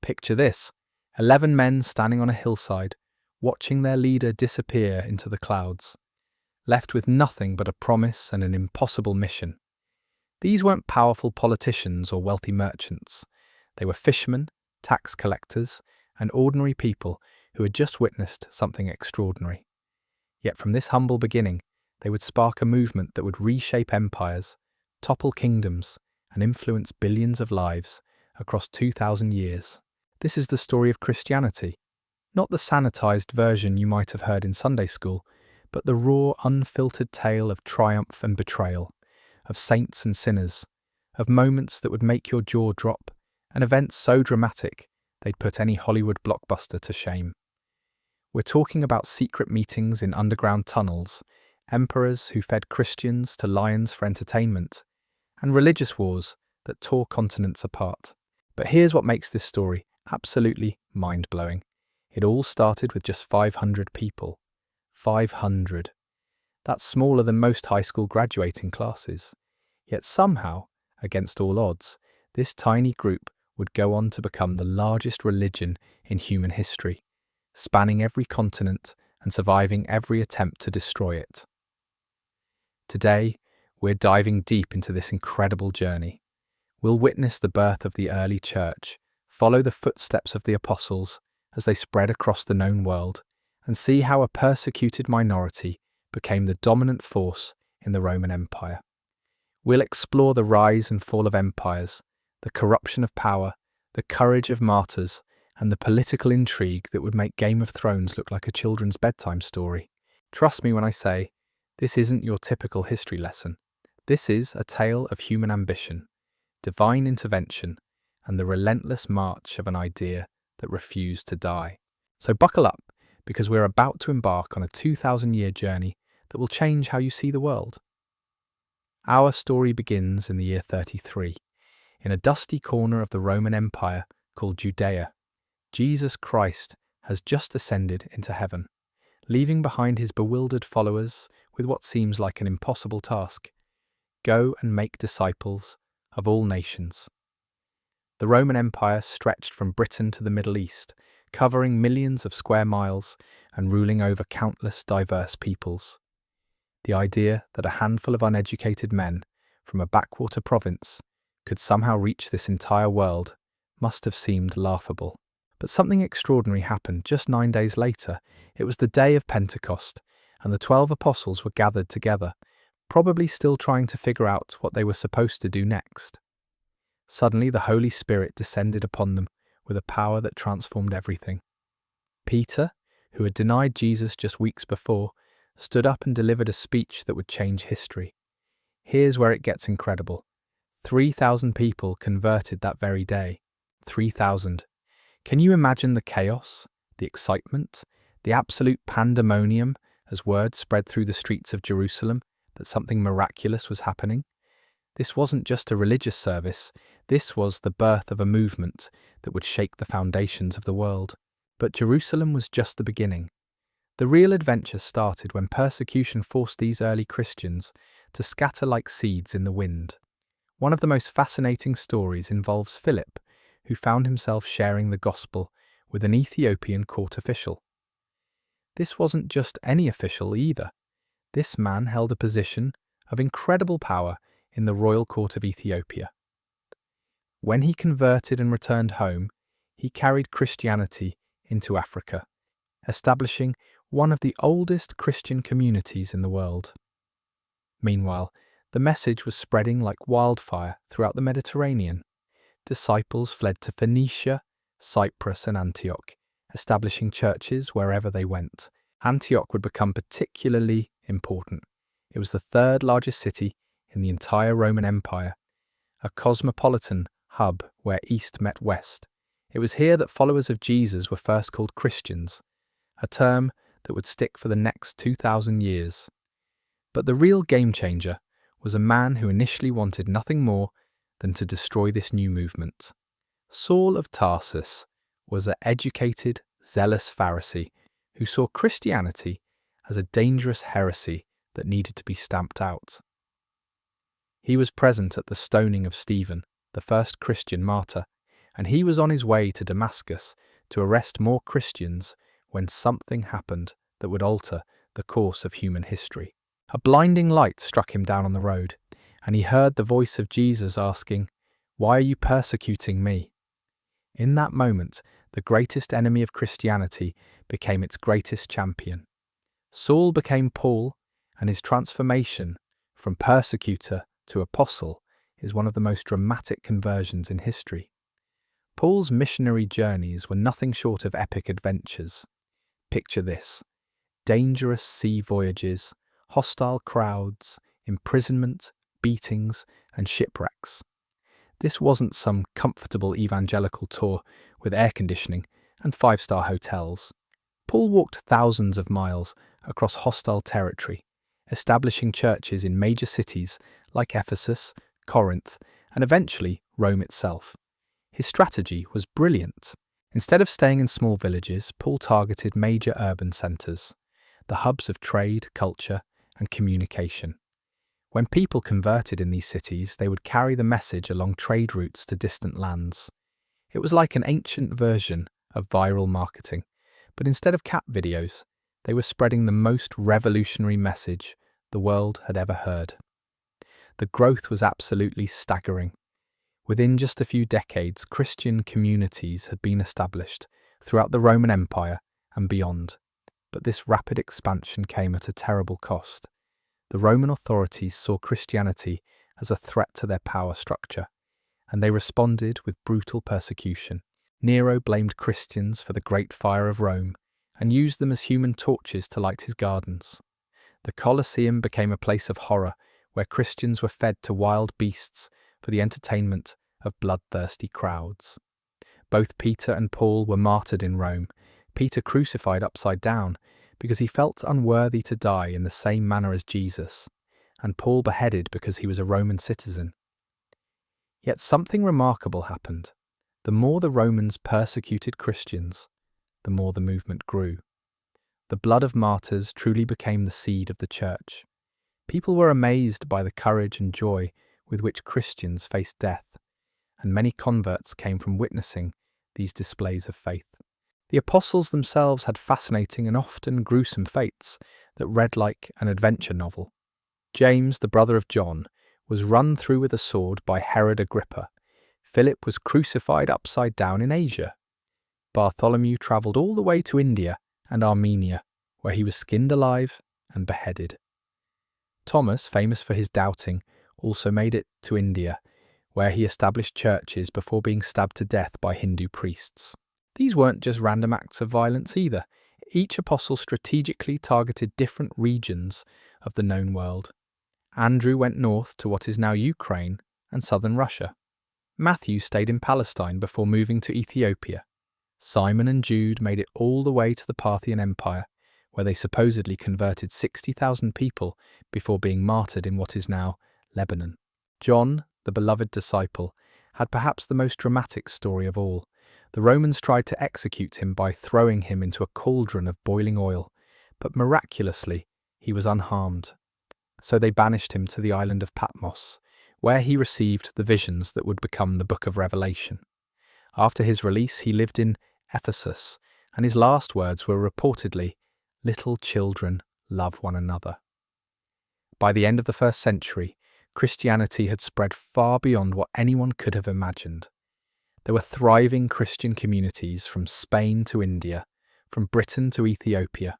Picture this: 11 men standing on a hillside, watching their leader disappear into the clouds, left with nothing but a promise and an impossible mission. These weren't powerful politicians or wealthy merchants. They were fishermen, tax collectors, and ordinary people who had just witnessed something extraordinary. Yet from this humble beginning, they would spark a movement that would reshape empires, topple kingdoms, and influence billions of lives across 2,000 years. This is the story of Christianity, not the sanitized version you might have heard in Sunday school, but the raw, unfiltered tale of triumph and betrayal, of saints and sinners, of moments that would make your jaw drop, and events so dramatic they'd put any Hollywood blockbuster to shame. We're talking about secret meetings in underground tunnels, emperors who fed Christians to lions for entertainment, and religious wars that tore continents apart. But here's what makes this story absolutely mind-blowing. It all started with just 500 people. 500. That's smaller than most high school graduating classes. Yet somehow, against all odds, this tiny group would go on to become the largest religion in human history, spanning every continent and surviving every attempt to destroy it. Today, we're diving deep into this incredible journey. We'll witness the birth of the early church, follow the footsteps of the apostles as they spread across the known world, and see how a persecuted minority became the dominant force in the Roman Empire. We'll explore the rise and fall of empires, the corruption of power, the courage of martyrs, and the political intrigue that would make Game of Thrones look like a children's bedtime story. Trust me when I say, this isn't your typical history lesson. This is a tale of human ambition, divine intervention, and the relentless march of an idea that refused to die. So buckle up, because we're about to embark on a 2,000-year journey that will change how you see the world. Our story begins in the year 33, in a dusty corner of the Roman Empire called Judea. Jesus Christ has just ascended into heaven, leaving behind his bewildered followers with what seems like an impossible task: go and make disciples of all nations. The Roman Empire stretched from Britain to the Middle East, covering millions of square miles and ruling over countless diverse peoples. The idea that a handful of uneducated men from a backwater province could somehow reach this entire world must have seemed laughable. But something extraordinary happened just 9 days later. It was the day of Pentecost, and the 12 apostles were gathered together, probably still trying to figure out what they were supposed to do next. Suddenly, the Holy Spirit descended upon them with a power that transformed everything. Peter, who had denied Jesus just weeks before, stood up and delivered a speech that would change history. Here's where it gets incredible. 3,000 people converted that very day. 3,000. Can you imagine the chaos, the excitement, the absolute pandemonium as word spread through the streets of Jerusalem that something miraculous was happening? This wasn't just a religious service, this was the birth of a movement that would shake the foundations of the world. But Jerusalem was just the beginning. The real adventure started when persecution forced these early Christians to scatter like seeds in the wind. One of the most fascinating stories involves Philip, who found himself sharing the gospel with an Ethiopian court official. This wasn't just any official either. This man held a position of incredible power in the royal court of Ethiopia. When he converted and returned home, he carried Christianity into Africa, establishing one of the oldest Christian communities in the world. Meanwhile, the message was spreading like wildfire throughout the Mediterranean. Disciples fled to Phoenicia, Cyprus, and Antioch, establishing churches wherever they went. Antioch would become particularly important. It was the third largest city in the entire Roman Empire, a cosmopolitan hub where East met West. It was here that followers of Jesus were first called Christians, a term that would stick for the next 2,000 years. But the real game changer was a man who initially wanted nothing more than to destroy this new movement. Saul of Tarsus was an educated, zealous Pharisee who saw Christianity as a dangerous heresy that needed to be stamped out. He was present at the stoning of Stephen, the first Christian martyr, and he was on his way to Damascus to arrest more Christians when something happened that would alter the course of human history. A blinding light struck him down on the road, and he heard the voice of Jesus asking, "Why are you persecuting me?" In that moment, the greatest enemy of Christianity became its greatest champion. Saul became Paul, and his transformation from persecutor to apostle is one of the most dramatic conversions in history. Paul's missionary journeys were nothing short of epic adventures. Picture this: dangerous sea voyages, hostile crowds, imprisonment, beatings, and shipwrecks. This wasn't some comfortable evangelical tour with air conditioning and five-star hotels. Paul walked thousands of miles across hostile territory, establishing churches in major cities like Ephesus, Corinth, and eventually Rome itself. His strategy was brilliant. Instead of staying in small villages, Paul targeted major urban centres, the hubs of trade, culture, and communication. When people converted in these cities, they would carry the message along trade routes to distant lands. It was like an ancient version of viral marketing, but instead of cat videos, they were spreading the most revolutionary message the world had ever heard. The growth was absolutely staggering. Within just a few decades, Christian communities had been established throughout the Roman Empire and beyond. But this rapid expansion came at a terrible cost. The Roman authorities saw Christianity as a threat to their power structure, and they responded with brutal persecution. Nero blamed Christians for the Great Fire of Rome and used them as human torches to light his gardens. The Colosseum became a place of horror where Christians were fed to wild beasts for the entertainment of bloodthirsty crowds. Both Peter and Paul were martyred in Rome, Peter crucified upside down because he felt unworthy to die in the same manner as Jesus, and Paul beheaded because he was a Roman citizen. Yet something remarkable happened. The more the Romans persecuted Christians, the more the movement grew. The blood of martyrs truly became the seed of the church. People were amazed by the courage and joy with which Christians faced death, and many converts came from witnessing these displays of faith. The apostles themselves had fascinating and often gruesome fates that read like an adventure novel. James, the brother of John, was run through with a sword by Herod Agrippa. Philip was crucified upside down in Asia. Bartholomew travelled all the way to India and Armenia, where he was skinned alive and beheaded. Thomas, famous for his doubting, also made it to India, where he established churches before being stabbed to death by Hindu priests. These weren't just random acts of violence either. Each apostle strategically targeted different regions of the known world. Andrew went north to what is now Ukraine and southern Russia. Matthew stayed in Palestine before moving to Ethiopia. Simon and Jude made it all the way to the Parthian Empire, where they supposedly converted 60,000 people before being martyred in what is now Lebanon. John, the beloved disciple, had perhaps the most dramatic story of all. The Romans tried to execute him by throwing him into a cauldron of boiling oil, but miraculously he was unharmed. So they banished him to the island of Patmos, where he received the visions that would become the Book of Revelation. After his release, he lived in Ephesus, and his last words were reportedly, "Little children, love one another." By the end of the first century, Christianity had spread far beyond what anyone could have imagined. There were thriving Christian communities from Spain to India, from Britain to Ethiopia.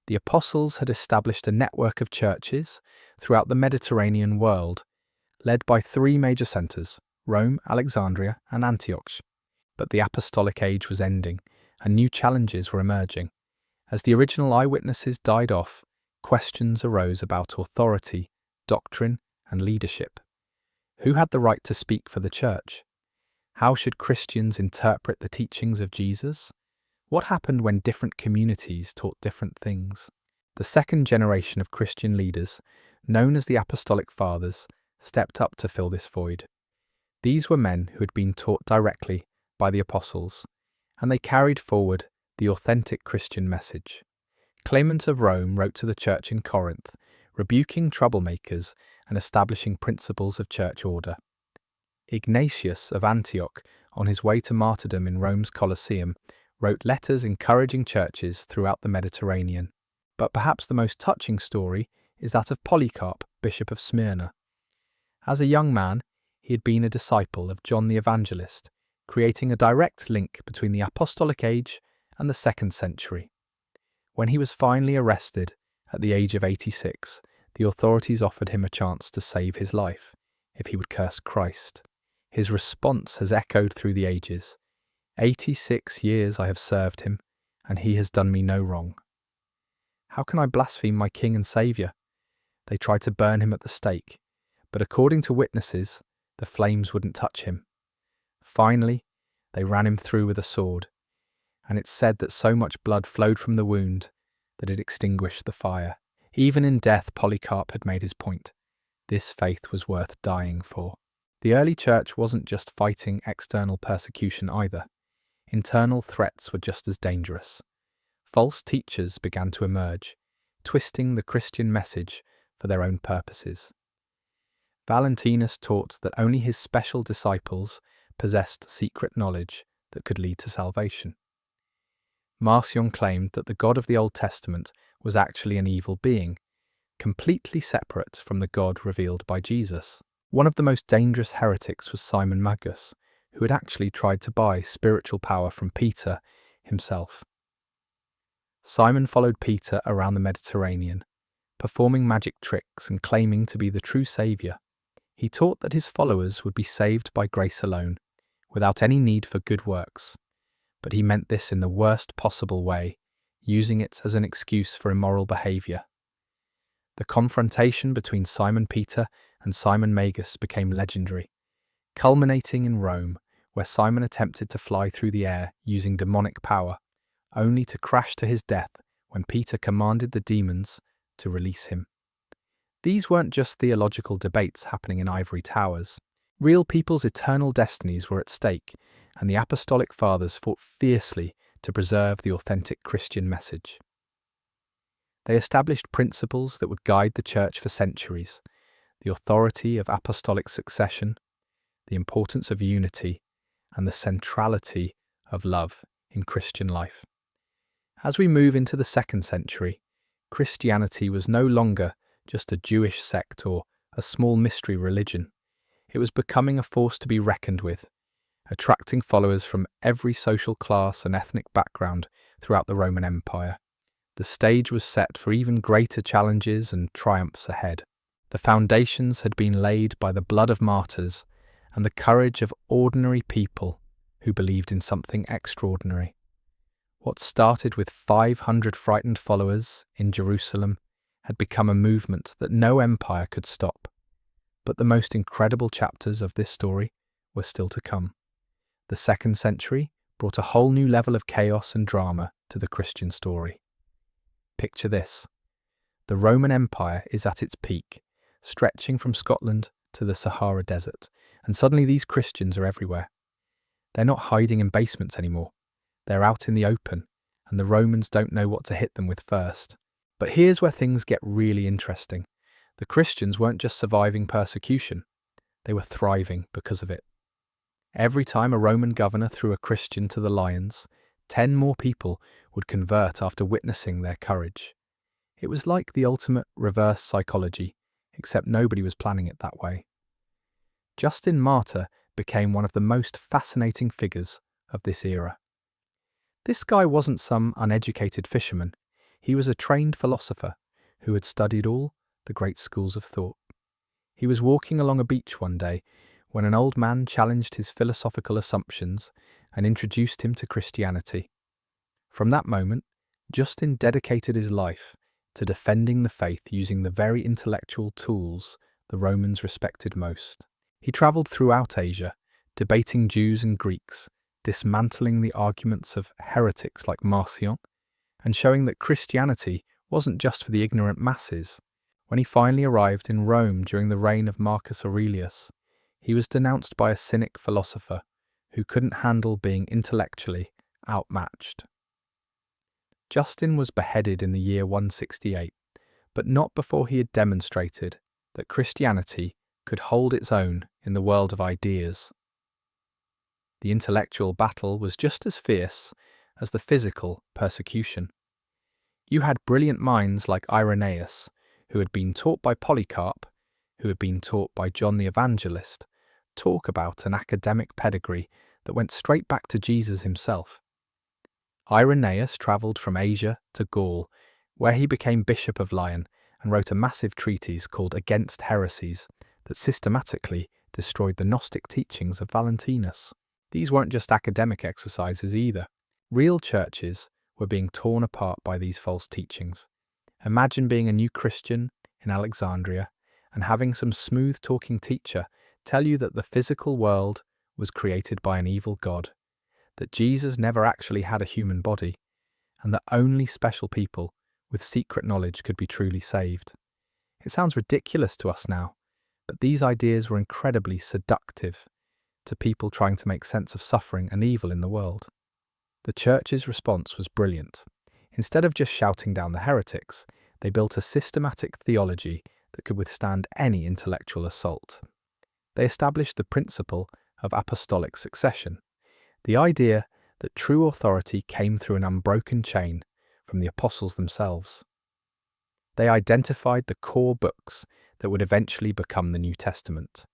The apostles had established a network of churches throughout the Mediterranean world, led by three major centres, Rome, Alexandria, and Antioch. But the apostolic age was ending, and new challenges were emerging. As the original eyewitnesses died off, questions arose about authority, doctrine, and leadership. Who had the right to speak for the church? How should Christians interpret the teachings of Jesus? What happened when different communities taught different things? The second generation of Christian leaders, known as the Apostolic Fathers, stepped up to fill this void. These were men who had been taught directly by the apostles, and they carried forward the authentic Christian message. Clement of Rome wrote to the church in Corinth, rebuking troublemakers and establishing principles of church order. Ignatius of Antioch on his way to martyrdom in Rome's Colosseum, wrote letters encouraging churches throughout the Mediterranean. But perhaps the most touching story is that of Polycarp, Bishop of Smyrna. As a young man, he had been a disciple of John the Evangelist, creating a direct link between the apostolic age and the 2nd century. When he was finally arrested at the age of 86, the authorities offered him a chance to save his life if he would curse Christ. His response has echoed through the ages. 86 years I have served him, and he has done me no wrong. How can I blaspheme my King and Saviour? They tried to burn him at the stake, but according to witnesses, the flames wouldn't touch him. Finally, they ran him through with a sword, and it's said that so much blood flowed from the wound that it extinguished the fire. Even in death, Polycarp had made his point. This faith was worth dying for. The early church wasn't just fighting external persecution either. Internal threats were just as dangerous. False teachers began to emerge, twisting the Christian message for their own purposes. Valentinus taught that only his special disciples possessed secret knowledge that could lead to salvation. Marcion claimed that the God of the Old Testament was actually an evil being, completely separate from the God revealed by Jesus. One of the most dangerous heretics was Simon Magus, who had actually tried to buy spiritual power from Peter himself. Simon followed Peter around the Mediterranean, performing magic tricks and claiming to be the true saviour. He taught that his followers would be saved by grace alone, without any need for good works. But he meant this in the worst possible way, using it as an excuse for immoral behaviour. The confrontation between Simon Peter and Simon Magus became legendary, culminating in Rome, where Simon attempted to fly through the air using demonic power, only to crash to his death when Peter commanded the demons to release him. These weren't just theological debates happening in ivory towers. Real people's eternal destinies were at stake, and the Apostolic Fathers fought fiercely to preserve the authentic Christian message. They established principles that would guide the Church for centuries: the authority of apostolic succession, the importance of unity, and the centrality of love in Christian life. As we move into the 2nd century, Christianity was no longer just a Jewish sect or a small mystery religion. It was becoming a force to be reckoned with, attracting followers from every social class and ethnic background throughout the Roman Empire. The stage was set for even greater challenges and triumphs ahead. The foundations had been laid by the blood of martyrs and the courage of ordinary people who believed in something extraordinary. What started with 500 frightened followers in Jerusalem had become a movement that no empire could stop. But the most incredible chapters of this story were still to come. The 2nd century brought a whole new level of chaos and drama to the Christian story. Picture this. The Roman Empire is at its peak, stretching from Scotland to the Sahara Desert, and suddenly these Christians are everywhere. They're not hiding in basements anymore. They're out in the open, and the Romans don't know what to hit them with first. But here's where things get really interesting. The Christians weren't just surviving persecution, they were thriving because of it. Every time a Roman governor threw a Christian to the lions, 10 more people would convert after witnessing their courage. It was like the ultimate reverse psychology, except nobody was planning it that way. Justin Martyr became one of the most fascinating figures of this era. This guy wasn't some uneducated fisherman. He was a trained philosopher who had studied all the great schools of thought. He was walking along a beach one day when an old man challenged his philosophical assumptions and introduced him to Christianity. From that moment, Justin dedicated his life to defending the faith using the very intellectual tools the Romans respected most. He travelled throughout Asia, debating Jews and Greeks, dismantling the arguments of heretics like Marcion, and showing that Christianity wasn't just for the ignorant masses. When he finally arrived in Rome during the reign of Marcus Aurelius, he was denounced by a cynic philosopher who couldn't handle being intellectually outmatched. Justin was beheaded in the year 168, but not before he had demonstrated that Christianity could hold its own in the world of ideas. The intellectual battle was just as fierce as the physical persecution. You had brilliant minds like Irenaeus, who had been taught by Polycarp, who had been taught by John the Evangelist, talk about an academic pedigree that went straight back to Jesus himself. Irenaeus travelled from Asia to Gaul, where he became Bishop of Lyon and wrote a massive treatise called Against Heresies that systematically destroyed the Gnostic teachings of Valentinus. These weren't just academic exercises either. Real churches were being torn apart by these false teachings. Imagine being a new Christian in Alexandria and having some smooth-talking teacher tell you that the physical world was created by an evil God, that Jesus never actually had a human body, and that only special people with secret knowledge could be truly saved. It sounds ridiculous to us now, but these ideas were incredibly seductive to people trying to make sense of suffering and evil in the world. The church's response was brilliant. Instead of just shouting down the heretics, they built a systematic theology that could withstand any intellectual assault. They established the principle of apostolic succession, the idea that true authority came through an unbroken chain from the apostles themselves. They identified the core books that would eventually become the New Testament,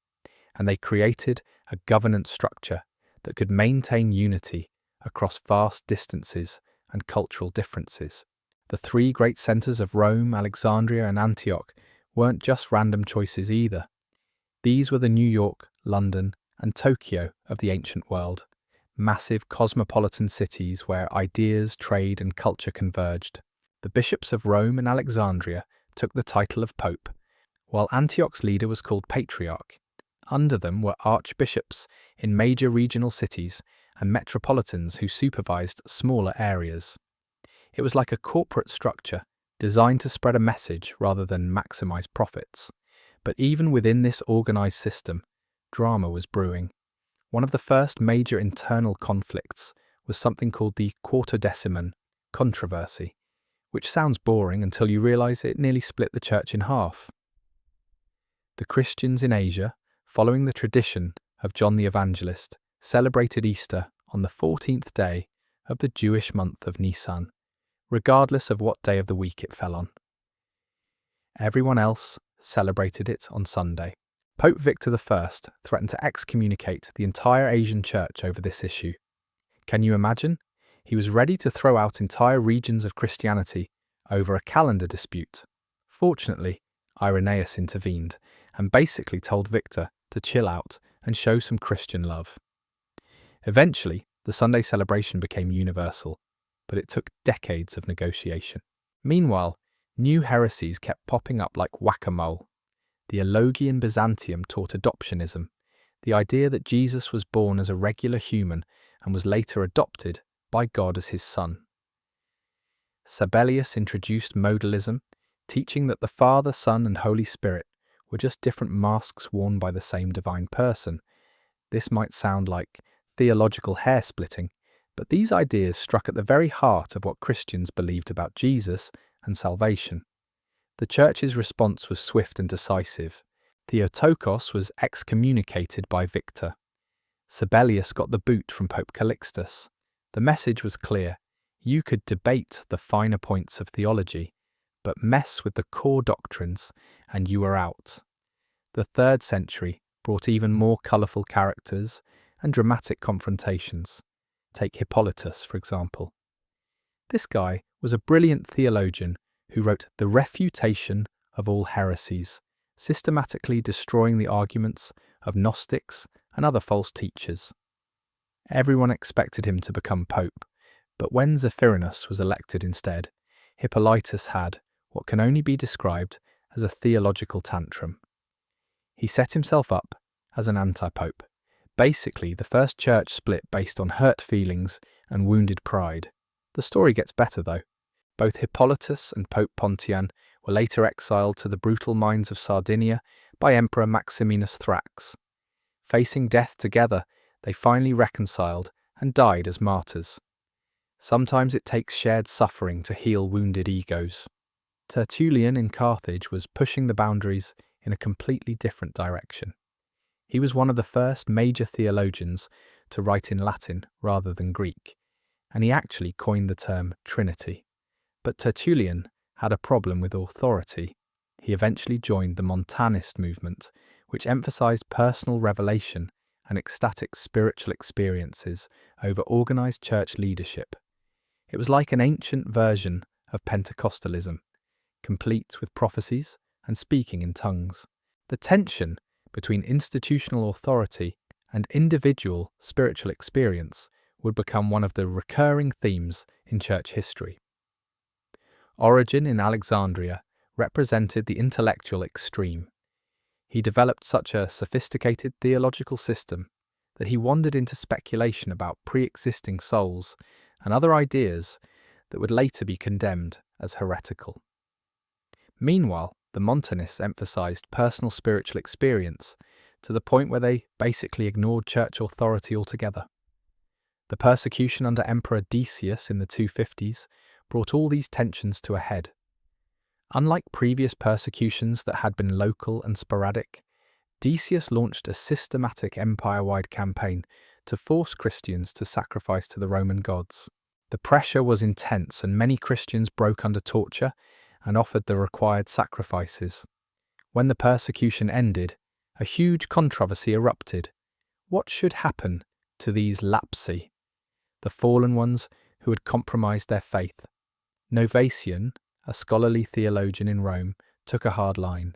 and they created a governance structure that could maintain unity across vast distances and cultural differences. The three great centres of Rome, Alexandria, and Antioch weren't just random choices either. These were the New York, London, and Tokyo of the ancient world, massive cosmopolitan cities where ideas, trade, and culture converged. The bishops of Rome and Alexandria took the title of Pope, while Antioch's leader was called Patriarch. Under them were archbishops in major regional cities and metropolitans who supervised smaller areas. It was like a corporate structure designed to spread a message rather than maximize profits. But even within this organized system, drama was brewing. One of the first major internal conflicts was something called the Quartodeciman controversy, which sounds boring until you realize it nearly split the church in half. The Christians in Asia, following the tradition of John the Evangelist, celebrated Easter on the 14th day of the Jewish month of Nisan, regardless of what day of the week it fell on. Everyone else celebrated it on Sunday. Pope Victor I threatened to excommunicate the entire Asian church over this issue. Can you imagine? He was ready to throw out entire regions of Christianity over a calendar dispute. Fortunately, Irenaeus intervened and basically told Victor to chill out and show some Christian love. Eventually, the Sunday celebration became universal, but it took decades of negotiation. Meanwhile, new heresies kept popping up like whack-a-mole. The Theology Byzantium taught adoptionism, the idea that Jesus was born as a regular human and was later adopted by God as his son. Sabellius introduced modalism, teaching that the Father, Son, and Holy Spirit were just different masks worn by the same divine person. This might sound like theological hair-splitting, but these ideas struck at the very heart of what Christians believed about Jesus and salvation. The church's response was swift and decisive. Theotokos was excommunicated by Victor. Sabellius got the boot from Pope Calixtus. The message was clear. You could debate the finer points of theology, but mess with the core doctrines and you were out. The 3rd century brought even more colourful characters and dramatic confrontations. Take Hippolytus, for example. This guy was a brilliant theologian who wrote The Refutation of All Heresies, systematically destroying the arguments of Gnostics and other false teachers. Everyone expected him to become pope, but when Zephyrinus was elected instead, Hippolytus had what can only be described as a theological tantrum. He set himself up as an anti-pope. Basically, the first church split based on hurt feelings and wounded pride. The story gets better though. Both Hippolytus and Pope Pontian were later exiled to the brutal mines of Sardinia by Emperor Maximinus Thrax. Facing death together, they finally reconciled and died as martyrs. Sometimes it takes shared suffering to heal wounded egos. Tertullian in Carthage was pushing the boundaries in a completely different direction. He was one of the first major theologians to write in Latin rather than Greek, and he actually coined the term Trinity. But Tertullian had a problem with authority. He eventually joined the Montanist movement, which emphasized personal revelation and ecstatic spiritual experiences over organized church leadership. It was like an ancient version of Pentecostalism, complete with prophecies and speaking in tongues. The tension between institutional authority and individual spiritual experience would become one of the recurring themes in church history. Origen in Alexandria represented the intellectual extreme. He developed such a sophisticated theological system that he wandered into speculation about pre-existing souls and other ideas that would later be condemned as heretical. Meanwhile, the Montanists emphasized personal spiritual experience to the point where they basically ignored church authority altogether. The persecution under Emperor Decius in the 250s brought all these tensions to a head. Unlike previous persecutions that had been local and sporadic, Decius launched a systematic empire-wide campaign to force Christians to sacrifice to the Roman gods. The pressure was intense and many Christians broke under torture and offered the required sacrifices. When the persecution ended, a huge controversy erupted. What should happen to these lapsi, the fallen ones who had compromised their faith? Novatian, a scholarly theologian in Rome, took a hard line.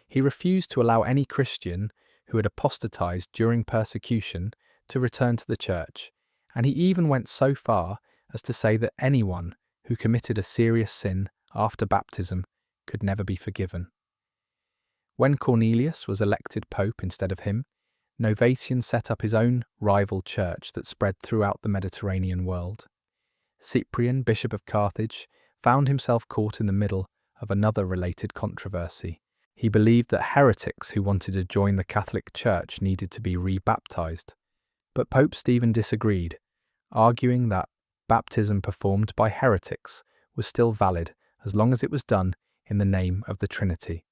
He refused to allow any Christian who had apostatized during persecution to return to the church, and he even went so far as to say that anyone who committed a serious sin after baptism could never be forgiven. When Cornelius was elected pope instead of him, Novatian set up his own rival church that spread throughout the Mediterranean world. Cyprian, bishop of Carthage, found himself caught in the middle of another related controversy. He believed that heretics who wanted to join the Catholic Church needed to be rebaptized, but Pope Stephen disagreed, arguing that baptism performed by heretics was still valid as long as it was done in the name of the Trinity.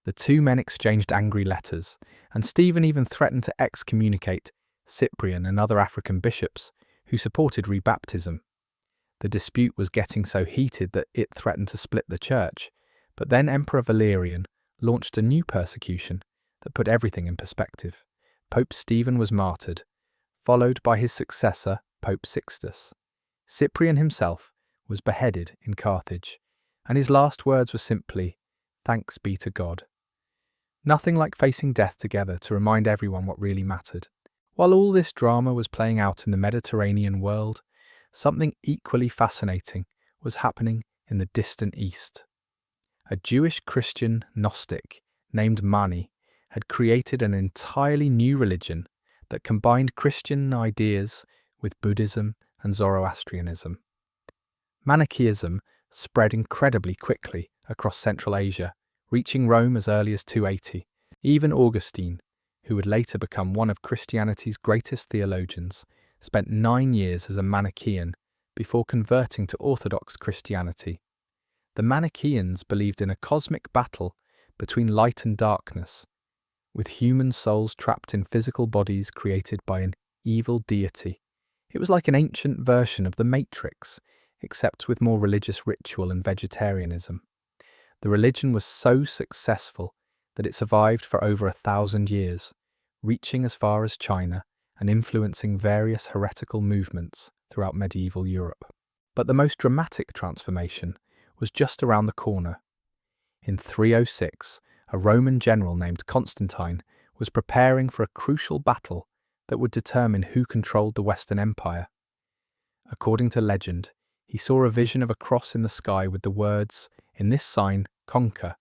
The two men exchanged angry letters, and Stephen even threatened to excommunicate Cyprian and other African bishops who supported rebaptism. The dispute was getting so heated that it threatened to split the church, but then Emperor Valerian launched a new persecution that put everything in perspective. Pope Stephen was martyred, followed by his successor, Pope Sixtus. Cyprian himself was beheaded in Carthage, and his last words were simply, "Thanks be to God." Nothing like facing death together to remind everyone what really mattered. While all this drama was playing out in the Mediterranean world, something equally fascinating was happening in the distant East. A Jewish Christian Gnostic named Mani had created an entirely new religion that combined Christian ideas with Buddhism and Zoroastrianism. Manichaeism spread incredibly quickly across Central Asia, reaching Rome as early as 280. Even Augustine, who would later become one of Christianity's greatest theologians, spent 9 years as a Manichaean before converting to Orthodox Christianity. The Manichaeans believed in a cosmic battle between light and darkness, with human souls trapped in physical bodies created by an evil deity. It was like an ancient version of the Matrix, except with more religious ritual and vegetarianism. The religion was so successful that it survived for over 1,000 years, reaching as far as China and influencing various heretical movements throughout medieval Europe. But the most dramatic transformation was just around the corner. In 306, a Roman general named Constantine was preparing for a crucial battle that would determine who controlled the Western Empire. According to legend, he saw a vision of a cross in the sky with the words, "In this sign, conquer."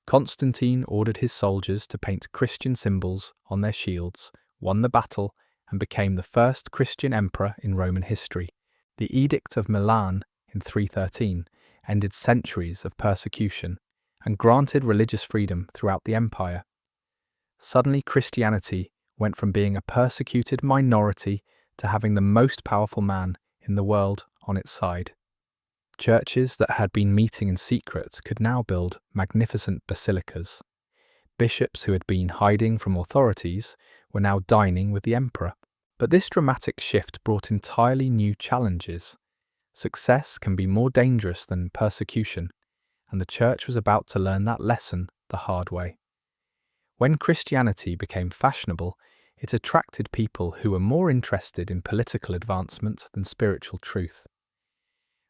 Constantine ordered his soldiers to paint Christian symbols on their shields, won the battle, and became the first Christian emperor in Roman history. The Edict of Milan in 313 ended centuries of persecution and granted religious freedom throughout the empire. Suddenly, Christianity went from being a persecuted minority to having the most powerful man in the world on its side. Churches that had been meeting in secret could now build magnificent basilicas. Bishops who had been hiding from authorities were now dining with the emperor. But this dramatic shift brought entirely new challenges. Success can be more dangerous than persecution, and the church was about to learn that lesson the hard way. When Christianity became fashionable, it attracted people who were more interested in political advancement than spiritual truth.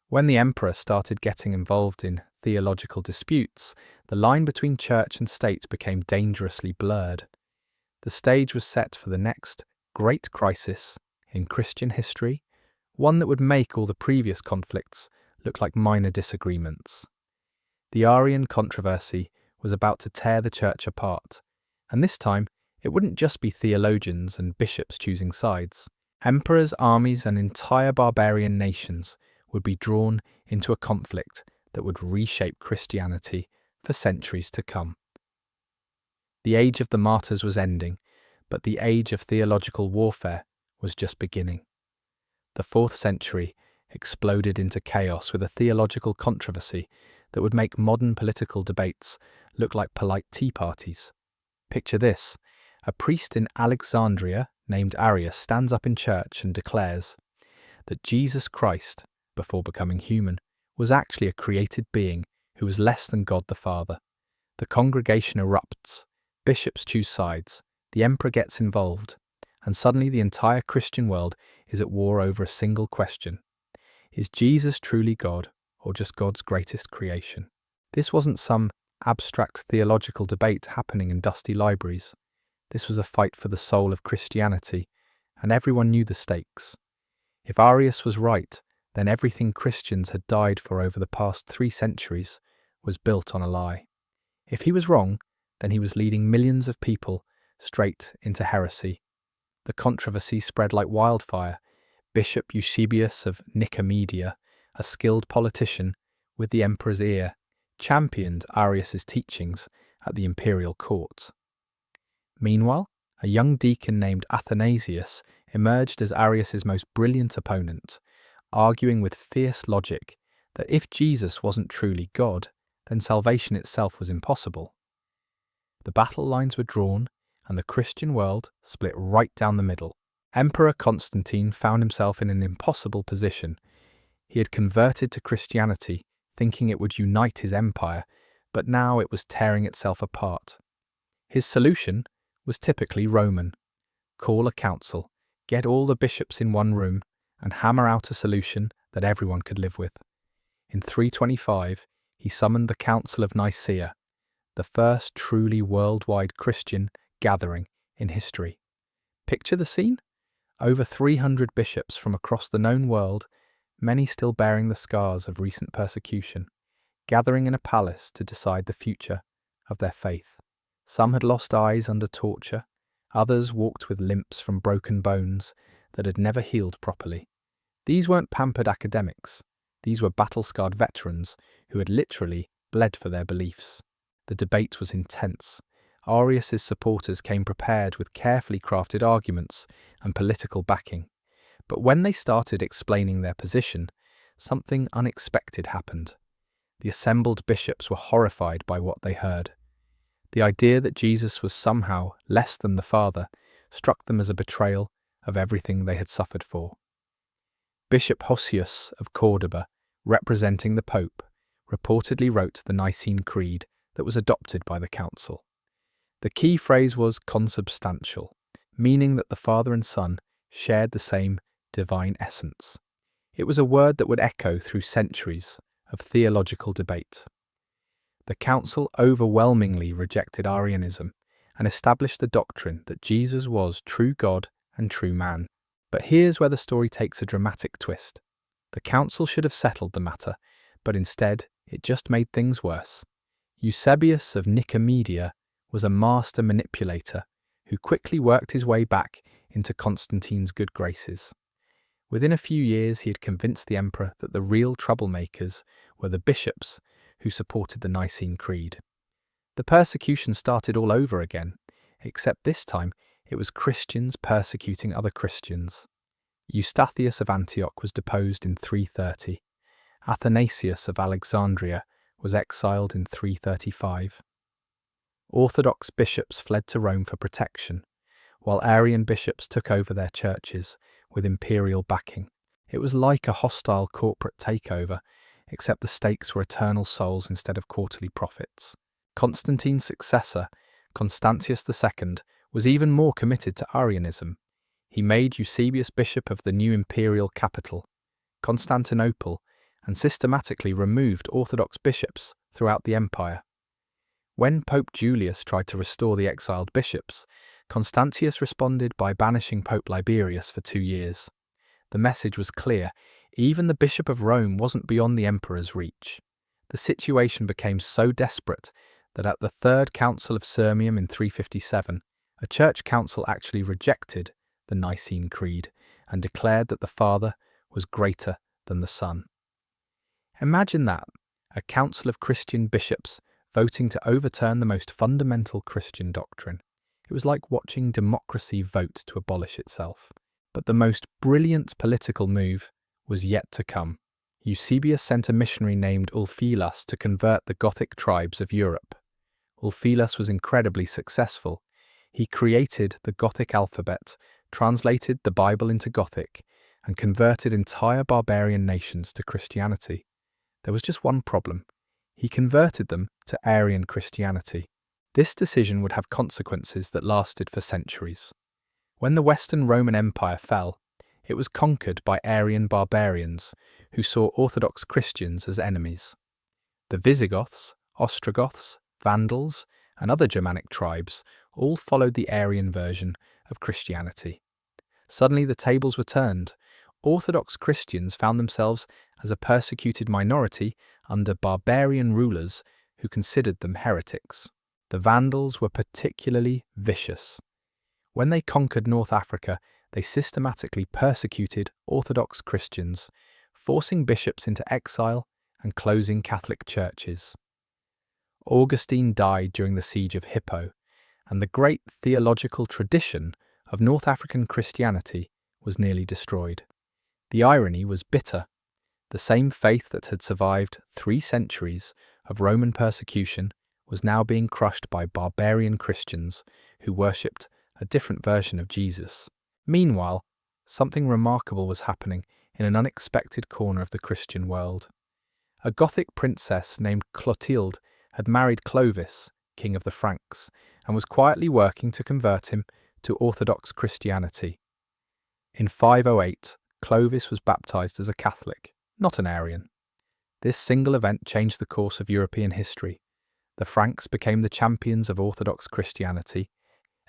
When the emperor started getting involved in theological disputes, the line between church and state became dangerously blurred. The stage was set for the next great crisis in Christian history, one that would make all the previous conflicts look like minor disagreements. The Arian controversy was about to tear the church apart, and this time it wouldn't just be theologians and bishops choosing sides. Emperors, armies, and entire barbarian nations would be drawn into a conflict that would reshape Christianity for centuries to come. The age of the martyrs was ending, but the age of theological warfare was just beginning. The 4th century exploded into chaos with a theological controversy that would make modern political debates look like polite tea parties. Picture this: a priest in Alexandria named Arius stands up in church and declares that Jesus Christ, before becoming human, was actually a created being who was less than God the Father. The congregation erupts, bishops choose sides, the emperor gets involved, and suddenly the entire Christian world is at war over a single question: is Jesus truly God, or just God's greatest creation? This wasn't some abstract theological debate happening in dusty libraries. This was a fight for the soul of Christianity, and everyone knew the stakes. If Arius was right, then everything Christians had died for over the past 3 centuries was built on a lie. If he was wrong, then he was leading millions of people straight into heresy. The controversy spread like wildfire. Bishop Eusebius of Nicomedia, a skilled politician with the emperor's ear, championed Arius's teachings at the imperial court. Meanwhile, a young deacon named Athanasius emerged as Arius's most brilliant opponent, arguing with fierce logic that if Jesus wasn't truly God, then salvation itself was impossible. The battle lines were drawn, and the Christian world split right down the middle. Emperor Constantine found himself in an impossible position. He had converted to Christianity, thinking it would unite his empire, but now it was tearing itself apart. His solution was typically Roman: call a council, get all the bishops in one room, and hammer out a solution that everyone could live with. In 325, he summoned the Council of Nicaea, the first truly worldwide Christian gathering in history. Picture the scene: over 300 bishops from across the known world, many still bearing the scars of recent persecution, gathering in a palace to decide the future of their faith. Some had lost eyes under torture, others walked with limps from broken bones that had never healed properly. These weren't pampered academics, these were battle-scarred veterans who had literally bled for their beliefs. The debate was intense. Arius's supporters came prepared with carefully crafted arguments and political backing. But when they started explaining their position, something unexpected happened. The assembled bishops were horrified by what they heard. The idea that Jesus was somehow less than the Father struck them as a betrayal of everything they had suffered for. Bishop Hosius of Cordoba, representing the Pope, reportedly wrote the Nicene Creed that was adopted by the council. The key phrase was consubstantial, meaning that the Father and Son shared the same divine essence. It was a word that would echo through centuries of theological debate. The council overwhelmingly rejected Arianism and established the doctrine that Jesus was true God and true man. But here's where the story takes a dramatic twist. The council should have settled the matter, but instead it just made things worse. Eusebius of Nicomedia was a master manipulator who quickly worked his way back into Constantine's good graces. Within a few years, he had convinced the emperor that the real troublemakers were the bishops who supported the Nicene Creed. The persecution started all over again, except this time it was Christians persecuting other Christians. Eustathius of Antioch was deposed in 330. Athanasius of Alexandria was exiled in 335. Orthodox bishops fled to Rome for protection, while Arian bishops took over their churches with imperial backing. It was like a hostile corporate takeover, except the stakes were eternal souls instead of quarterly profits. Constantine's successor, Constantius II, was even more committed to Arianism. He made Eusebius bishop of the new imperial capital, Constantinople, and systematically removed Orthodox bishops throughout the empire. When Pope Julius tried to restore the exiled bishops, Constantius responded by banishing Pope Liberius for 2 years. The message was clear: even the Bishop of Rome wasn't beyond the emperor's reach. The situation became so desperate that at the Third Council of Sirmium in 357, a church council actually rejected the Nicene Creed and declared that the Father was greater than the Son. Imagine that, a council of Christian bishops voting to overturn the most fundamental Christian doctrine. It was like watching democracy vote to abolish itself. But the most brilliant political move was yet to come. Eusebius sent a missionary named Ulfilas to convert the Gothic tribes of Europe. Ulfilas was incredibly successful. He created the Gothic alphabet, translated the Bible into Gothic, and converted entire barbarian nations to Christianity. There was just one problem. He converted them to Arian Christianity. This decision would have consequences that lasted for centuries. When the Western Roman Empire fell, it was conquered by Arian barbarians who saw Orthodox Christians as enemies. The Visigoths, Ostrogoths, Vandals, and other Germanic tribes all followed the Arian version of Christianity. Suddenly the tables were turned. Orthodox Christians found themselves as a persecuted minority under barbarian rulers who considered them heretics. The Vandals were particularly vicious. When they conquered North Africa, they systematically persecuted Orthodox Christians, forcing bishops into exile and closing Catholic churches. Augustine died during the siege of Hippo, and the great theological tradition of North African Christianity was nearly destroyed. The irony was bitter. The same faith that had survived 3 centuries of Roman persecution was now being crushed by barbarian Christians who worshipped a different version of Jesus. Meanwhile, something remarkable was happening in an unexpected corner of the Christian world. A Gothic princess named Clotilde had married Clovis, king of the Franks, and was quietly working to convert him to Orthodox Christianity. In 508, Clovis was baptized as a Catholic, not an Arian. This single event changed the course of European history. The Franks became the champions of Orthodox Christianity,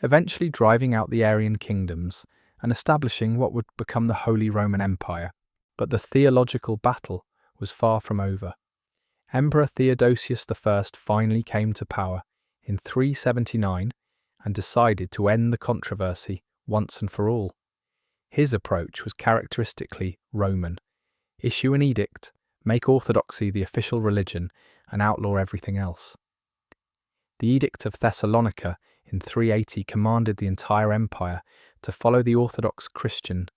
eventually driving out the Arian kingdoms and establishing what would become the Holy Roman Empire. But the theological battle was far from over. Emperor Theodosius I finally came to power in 379 and decided to end the controversy once and for all. His approach was characteristically Roman: issue an edict, make orthodoxy the official religion, and outlaw everything else. The Edict of Thessalonica in 380 commanded the entire empire to follow the Orthodox Christian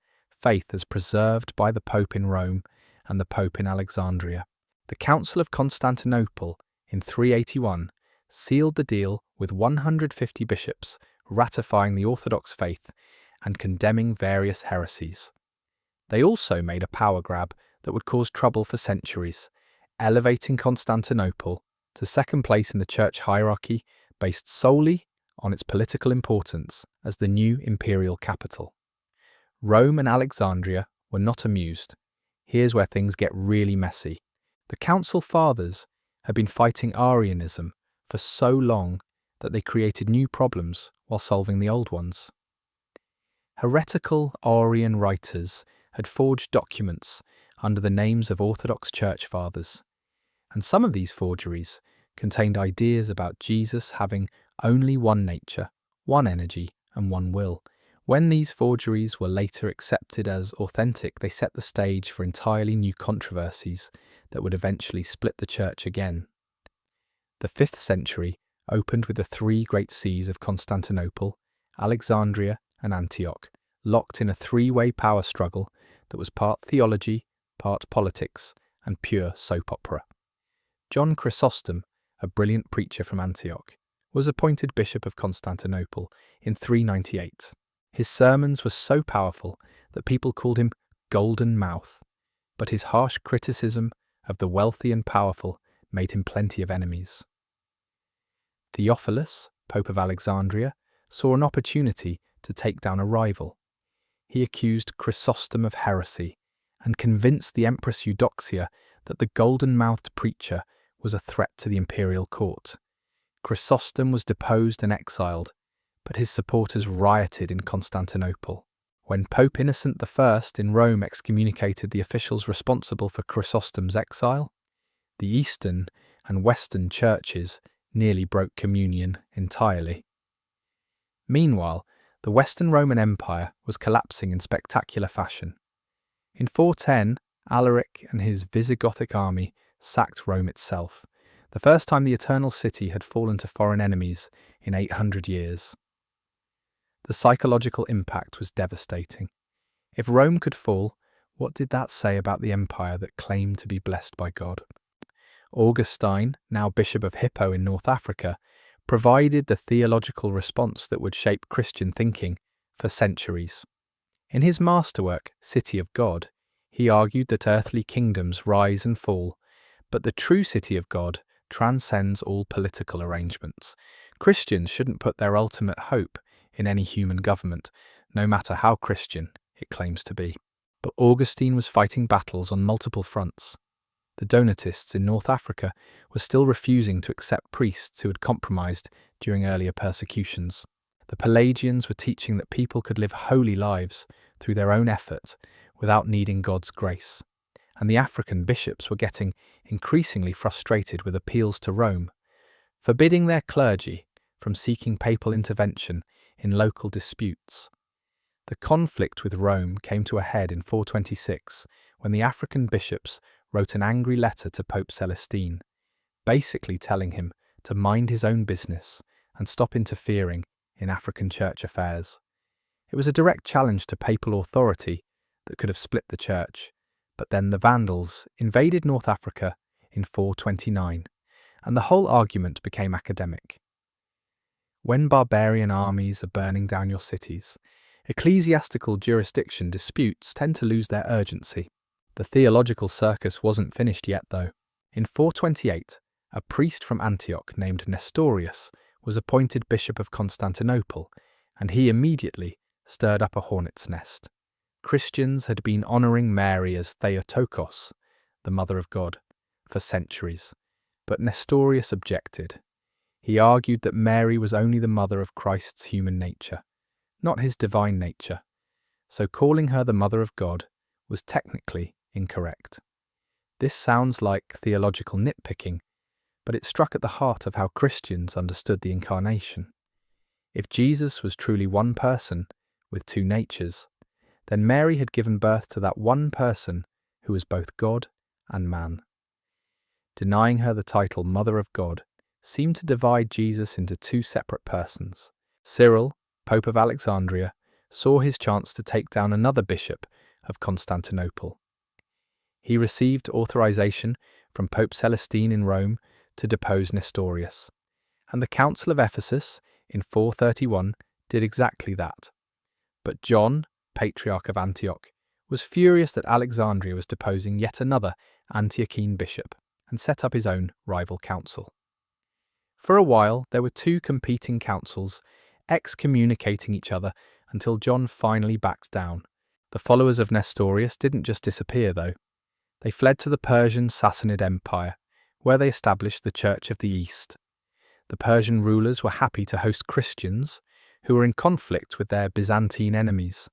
faith as preserved by the Pope in Rome and the Pope in Alexandria. The Council of Constantinople in 381 sealed the deal with 150 bishops ratifying the Orthodox faith and condemning various heresies. They also made a power grab that would cause trouble for centuries, elevating Constantinople to second place in the church hierarchy based solely on its political importance as the new imperial capital. Rome and Alexandria were not amused. Here's where things get really messy. The Council Fathers had been fighting Arianism for so long that they created new problems while solving the old ones. Heretical Arian writers had forged documents under the names of Orthodox Church Fathers, and some of these forgeries contained ideas about Jesus having only one nature, one energy, and one will. When these forgeries were later accepted as authentic, they set the stage for entirely new controversies that would eventually split the church again. The 5th century opened with the 3 great sees of Constantinople, Alexandria, and Antioch, locked in a 3-way power struggle that was part theology, part politics, and pure soap opera. John Chrysostom, a brilliant preacher from Antioch, was appointed Bishop of Constantinople in 398. His sermons were so powerful that people called him Golden Mouth, but his harsh criticism of the wealthy and powerful made him plenty of enemies. Theophilus, Pope of Alexandria, saw an opportunity to take down a rival. He accused Chrysostom of heresy and convinced the Empress Eudoxia that the golden-mouthed preacher was a threat to the imperial court. Chrysostom was deposed and exiled, but his supporters rioted in Constantinople. When Pope Innocent I in Rome excommunicated the officials responsible for Chrysostom's exile, the Eastern and Western churches nearly broke communion entirely. Meanwhile, the Western Roman Empire was collapsing in spectacular fashion. In 410, Alaric and his Visigothic army sacked Rome itself, the first time the Eternal City had fallen to foreign enemies in 800 years. The psychological impact was devastating. If Rome could fall, what did that say about the empire that claimed to be blessed by God? Augustine, now Bishop of Hippo in North Africa, provided the theological response that would shape Christian thinking for centuries. In his masterwork, City of God, he argued that earthly kingdoms rise and fall, but the true City of God transcends all political arrangements. Christians shouldn't put their ultimate hope in any human government, no matter how Christian it claims to be. But Augustine was fighting battles on multiple fronts. The Donatists in North Africa were still refusing to accept priests who had compromised during earlier persecutions. The Pelagians were teaching that people could live holy lives through their own effort without needing God's grace. And the African bishops were getting increasingly frustrated with appeals to Rome, forbidding their clergy from seeking papal intervention in local disputes. The conflict with Rome came to a head in 426 when the African bishops wrote an angry letter to Pope Celestine, basically telling him to mind his own business and stop interfering in African church affairs. It was a direct challenge to papal authority that could have split the church, but then the Vandals invaded North Africa in 429, and the whole argument became academic. When barbarian armies are burning down your cities, ecclesiastical jurisdiction disputes tend to lose their urgency. The theological circus wasn't finished yet, though. In 428, a priest from Antioch named Nestorius was appointed Bishop of Constantinople, and he immediately stirred up a hornet's nest. Christians had been honouring Mary as Theotokos, the Mother of God, for centuries, but Nestorius objected. He argued that Mary was only the mother of Christ's human nature, not his divine nature, so calling her the Mother of God was technically incorrect. This sounds like theological nitpicking, but it struck at the heart of how Christians understood the Incarnation. If Jesus was truly one person with two natures, then Mary had given birth to that one person who was both God and man. Denying her the title Mother of God seemed to divide Jesus into two separate persons. Cyril, Pope of Alexandria, saw his chance to take down another bishop of Constantinople. He received authorization from Pope Celestine in Rome to depose Nestorius, and the Council of Ephesus in 431 did exactly that. But John, Patriarch of Antioch, was furious that Alexandria was deposing yet another Antiochene bishop and set up his own rival council. For a while, there were two competing councils excommunicating each other until John finally backed down. The followers of Nestorius didn't just disappear, though. They fled to the Persian Sassanid Empire, where they established the Church of the East. The Persian rulers were happy to host Christians who were in conflict with their Byzantine enemies,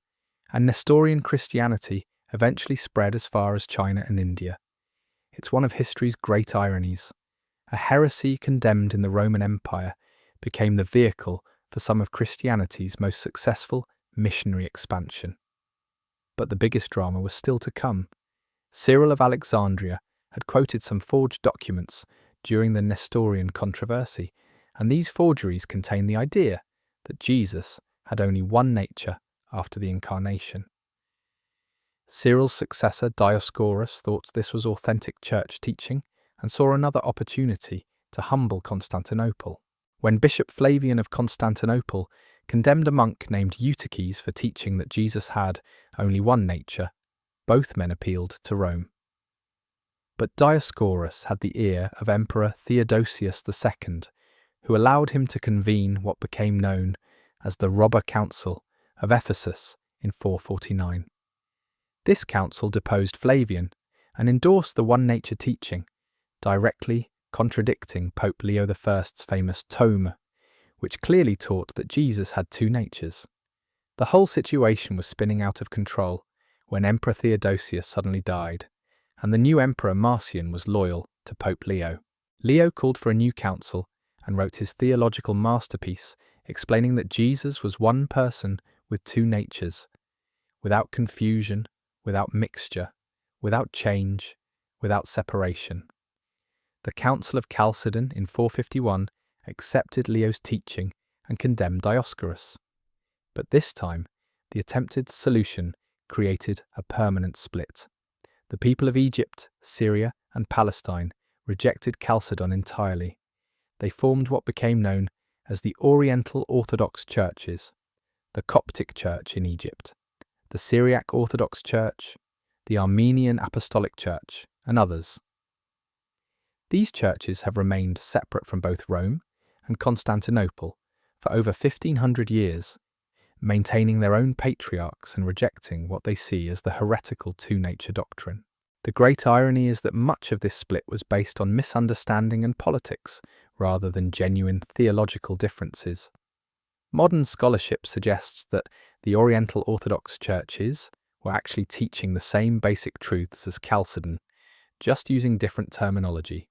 and Nestorian Christianity eventually spread as far as China and India. It's one of history's great ironies. A heresy condemned in the Roman Empire became the vehicle for some of Christianity's most successful missionary expansion. But the biggest drama was still to come. Cyril of Alexandria had quoted some forged documents during the Nestorian controversy, and these forgeries contained the idea that Jesus had only one nature after the Incarnation. Cyril's successor Dioscorus thought this was authentic church teaching and saw another opportunity to humble Constantinople. When Bishop Flavian of Constantinople condemned a monk named Eutyches for teaching that Jesus had only one nature. Both men appealed to Rome. But Dioscorus had the ear of Emperor Theodosius II, who allowed him to convene what became known as the Robber Council of Ephesus in 449. This council deposed Flavian and endorsed the one-nature teaching, directly contradicting Pope Leo I's famous tome, which clearly taught that Jesus had two natures. The whole situation was spinning out of control when Emperor Theodosius suddenly died, and the new Emperor Marcian was loyal to Pope Leo. Leo called for a new council and wrote his theological masterpiece explaining that Jesus was one person with two natures, without confusion, without mixture, without change, without separation. The Council of Chalcedon in 451 accepted Leo's teaching and condemned Dioscorus. But this time, the attempted solution created a permanent split. The people of Egypt, Syria, and Palestine rejected Chalcedon entirely. They formed what became known as the Oriental Orthodox Churches, the Coptic Church in Egypt, the Syriac Orthodox Church, the Armenian Apostolic Church, and others. These churches have remained separate from both Rome and Constantinople for over 1,500 years, maintaining their own patriarchs and rejecting what they see as the heretical two-nature doctrine. The great irony is that much of this split was based on misunderstanding and politics, rather than genuine theological differences. Modern scholarship suggests that the Oriental Orthodox churches were actually teaching the same basic truths as Chalcedon, just using different terminology.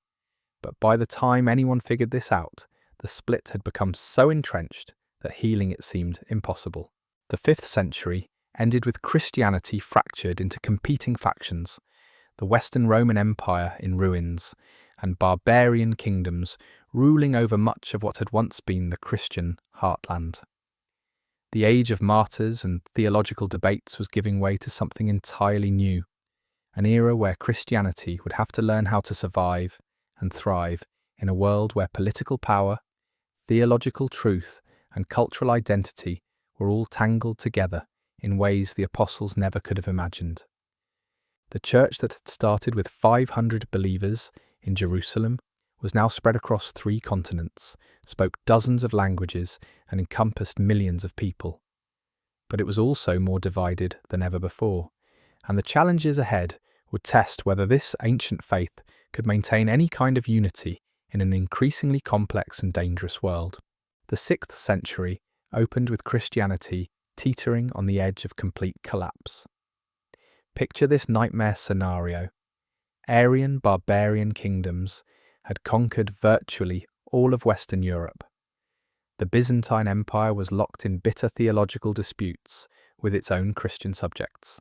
But by the time anyone figured this out, the split had become so entrenched that healing it seemed impossible. The 5th century ended with Christianity fractured into competing factions, the Western Roman Empire in ruins, and barbarian kingdoms ruling over much of what had once been the Christian heartland. The age of martyrs and theological debates was giving way to something entirely new, an era where Christianity would have to learn how to survive and thrive in a world where political power, theological truth, and cultural identity were all tangled together in ways the apostles never could have imagined. The church that had started with 500 believers in Jerusalem was now spread across 3 continents, spoke dozens of languages, and encompassed millions of people. But it was also more divided than ever before, and the challenges ahead would test whether this ancient faith could maintain any kind of unity in an increasingly complex and dangerous world. The 6th century opened with Christianity teetering on the edge of complete collapse. Picture this nightmare scenario. Aryan barbarian kingdoms had conquered virtually all of Western Europe. The Byzantine Empire was locked in bitter theological disputes with its own Christian subjects.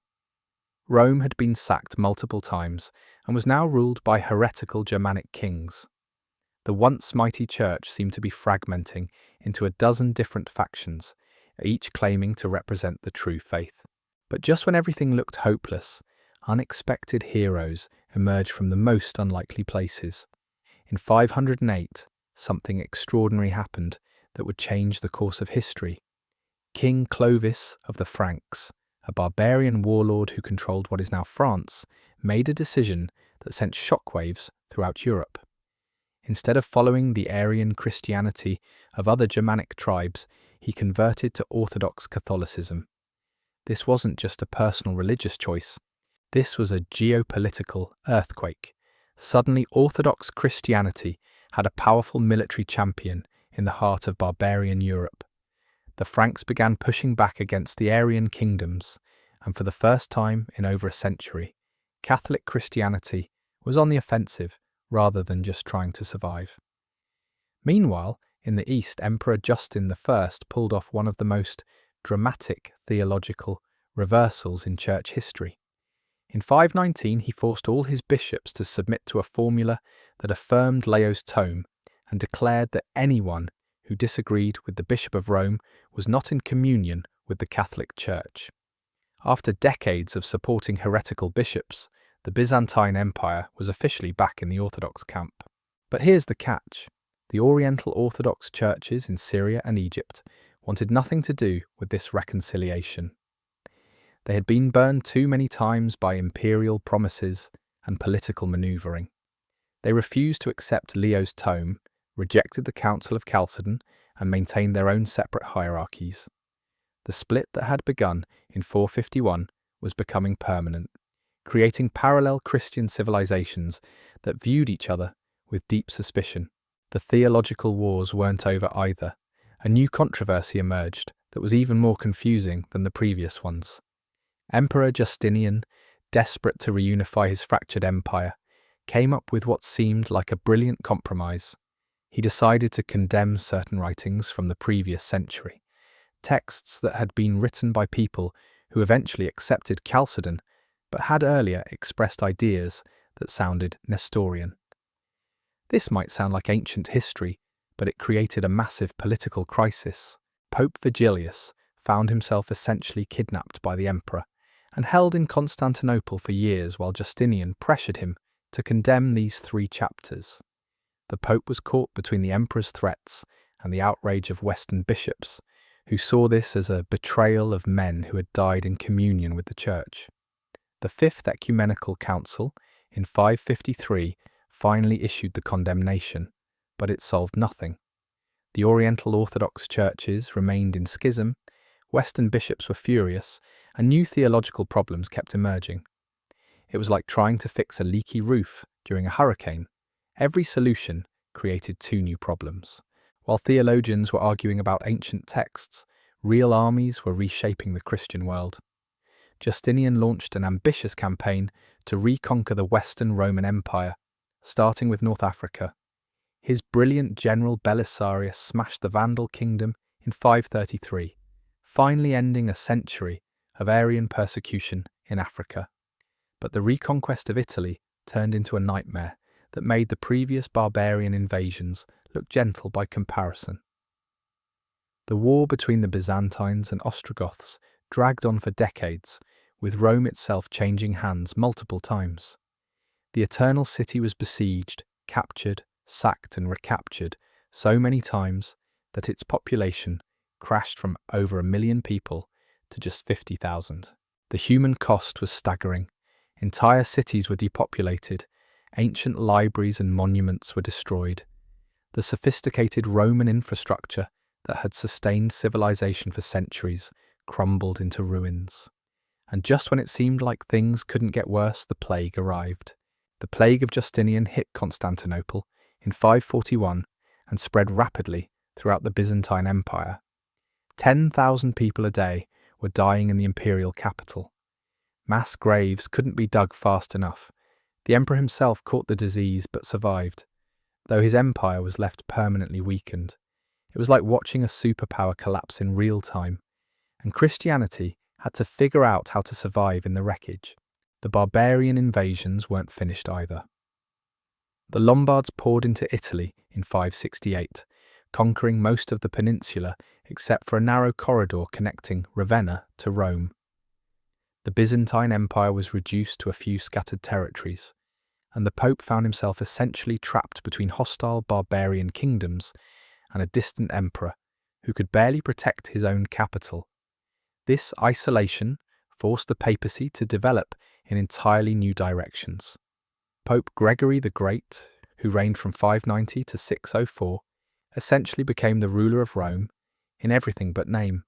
Rome had been sacked multiple times and was now ruled by heretical Germanic kings. The once mighty church seemed to be fragmenting into a dozen different factions, each claiming to represent the true faith. But just when everything looked hopeless, unexpected heroes emerged from the most unlikely places. In 508, something extraordinary happened that would change the course of history. King Clovis of the Franks, a barbarian warlord who controlled what is now France, made a decision that sent shockwaves throughout Europe. Instead of following the Arian Christianity of other Germanic tribes, he converted to Orthodox Catholicism. This wasn't just a personal religious choice. This was a geopolitical earthquake. Suddenly, Orthodox Christianity had a powerful military champion in the heart of barbarian Europe. The Franks began pushing back against the Arian kingdoms, and for the first time in over a century, Catholic Christianity was on the offensive rather than just trying to survive. Meanwhile, in the East, Emperor Justin I pulled off one of the most dramatic theological reversals in church history. In 519, he forced all his bishops to submit to a formula that affirmed Leo's tome and declared that anyone who disagreed with the Bishop of Rome was not in communion with the Catholic Church. After decades of supporting heretical bishops, the Byzantine Empire was officially back in the Orthodox camp. But here's the catch. The Oriental Orthodox churches in Syria and Egypt wanted nothing to do with this reconciliation. They had been burned too many times by imperial promises and political manoeuvring. They refused to accept Leo's tome, rejected the Council of Chalcedon, and maintained their own separate hierarchies. The split that had begun in 451 was becoming permanent, creating parallel Christian civilizations that viewed each other with deep suspicion. The theological wars weren't over either. A new controversy emerged that was even more confusing than the previous ones. Emperor Justinian, desperate to reunify his fractured empire, came up with what seemed like a brilliant compromise. He decided to condemn certain writings from the previous century, texts that had been written by people who eventually accepted Chalcedon but had earlier expressed ideas that sounded Nestorian. This might sound like ancient history, but it created a massive political crisis. Pope Vigilius found himself essentially kidnapped by the emperor and held in Constantinople for years while Justinian pressured him to condemn these 3 chapters. The Pope was caught between the emperor's threats and the outrage of Western bishops, who saw this as a betrayal of men who had died in communion with the Church. The Fifth Ecumenical Council, in 553, finally issued the condemnation, but it solved nothing. The Oriental Orthodox churches remained in schism, Western bishops were furious, and new theological problems kept emerging. It was like trying to fix a leaky roof during a hurricane. Every solution created 2 new problems. While theologians were arguing about ancient texts, real armies were reshaping the Christian world. Justinian launched an ambitious campaign to reconquer the Western Roman Empire, starting with North Africa. His brilliant general Belisarius smashed the Vandal kingdom in 533, finally ending a century of Arian persecution in Africa. But the reconquest of Italy turned into a nightmare that made the previous barbarian invasions look gentle by comparison. The war between the Byzantines and Ostrogoths dragged on for decades, with Rome itself changing hands multiple times. The Eternal City was besieged, captured, sacked and recaptured so many times that its population crashed from over 1 million people to just 50,000. The human cost was staggering. Entire cities were depopulated, ancient libraries and monuments were destroyed. The sophisticated Roman infrastructure that had sustained civilization for centuries crumbled into ruins. And just when it seemed like things couldn't get worse, the plague arrived. The plague of Justinian hit Constantinople in 541 and spread rapidly throughout the Byzantine Empire. 10,000 people a day were dying in the imperial capital. Mass graves couldn't be dug fast enough. The emperor himself caught the disease but survived, though his empire was left permanently weakened. It was like watching a superpower collapse in real time, and Christianity had to figure out how to survive in the wreckage. The barbarian invasions weren't finished either. The Lombards poured into Italy in 568, conquering most of the peninsula except for a narrow corridor connecting Ravenna to Rome. The Byzantine Empire was reduced to a few scattered territories, and the Pope found himself essentially trapped between hostile barbarian kingdoms and a distant emperor who could barely protect his own capital. This isolation forced the papacy to develop in entirely new directions. Pope Gregory the Great, who reigned from 590 to 604, essentially became the ruler of Rome in everything but name.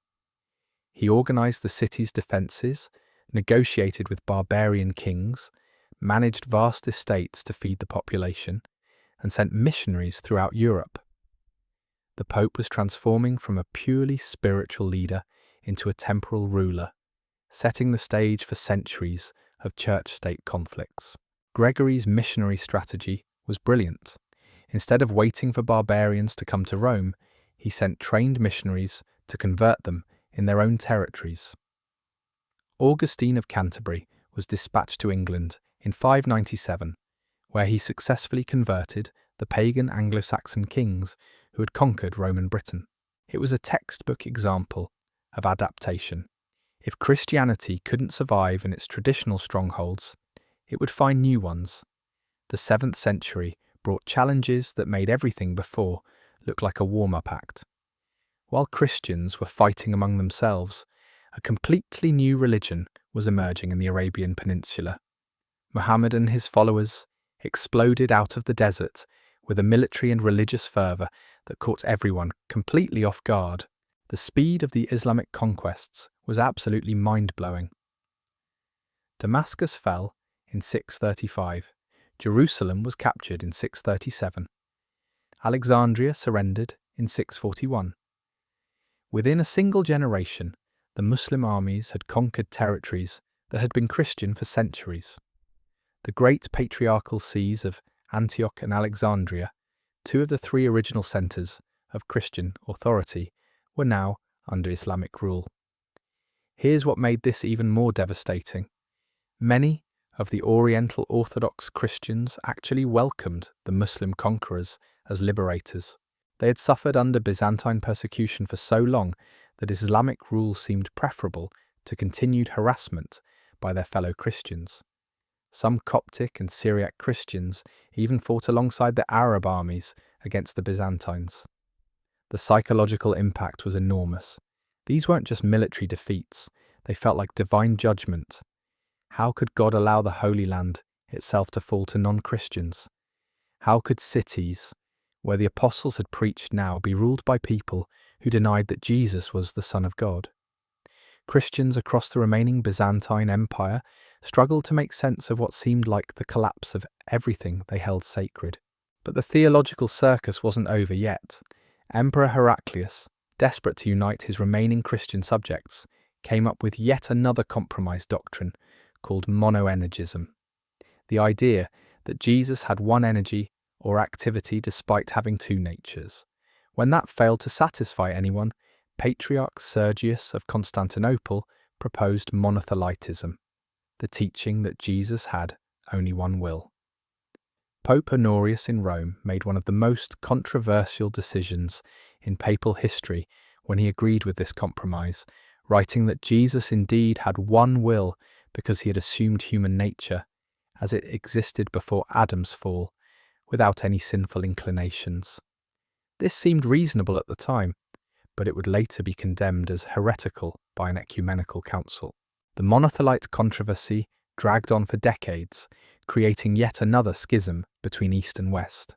He organized the city's defenses, negotiated with barbarian kings, managed vast estates to feed the population, and sent missionaries throughout Europe. The Pope was transforming from a purely spiritual leader into a temporal ruler, setting the stage for centuries of church-state conflicts. Gregory's missionary strategy was brilliant. Instead of waiting for barbarians to come to Rome, he sent trained missionaries to convert them in their own territories. Augustine of Canterbury was dispatched to England in 597, where he successfully converted the pagan Anglo-Saxon kings who had conquered Roman Britain. It was a textbook example of adaptation. If Christianity couldn't survive in its traditional strongholds, it would find new ones. The 7th century brought challenges that made everything before look like a warm-up act. While Christians were fighting among themselves, a completely new religion was emerging in the Arabian Peninsula. Muhammad and his followers exploded out of the desert with a military and religious fervour that caught everyone completely off guard. The speed of the Islamic conquests was absolutely mind-blowing. Damascus fell in 635. Jerusalem was captured in 637. Alexandria surrendered in 641. Within a single generation, the Muslim armies had conquered territories that had been Christian for centuries. The great patriarchal sees of Antioch and Alexandria, two of the three original centres of Christian authority, were now under Islamic rule. Here's what made this even more devastating. Many of the Oriental Orthodox Christians actually welcomed the Muslim conquerors as liberators. They had suffered under Byzantine persecution for so long that Islamic rule seemed preferable to continued harassment by their fellow Christians. Some Coptic and Syriac Christians even fought alongside the Arab armies against the Byzantines. The psychological impact was enormous. These weren't just military defeats, they felt like divine judgment. How could God allow the Holy Land itself to fall to non-Christians? How could cities, where the apostles had preached, now be ruled by people who denied that Jesus was the Son of God? Christians across the remaining Byzantine Empire struggled to make sense of what seemed like the collapse of everything they held sacred. But the theological circus wasn't over yet. Emperor Heraclius, desperate to unite his remaining Christian subjects, came up with yet another compromise doctrine called monoenergism. The idea that Jesus had one energy or activity despite having two natures. When that failed to satisfy anyone, Patriarch Sergius of Constantinople proposed monothelitism, the teaching that Jesus had only one will. Pope Honorius in Rome made one of the most controversial decisions in papal history when he agreed with this compromise, writing that Jesus indeed had one will because he had assumed human nature as it existed before Adam's fall, without any sinful inclinations. This seemed reasonable at the time, but it would later be condemned as heretical by an ecumenical council. The monothelite controversy dragged on for decades, creating yet another schism between East and West.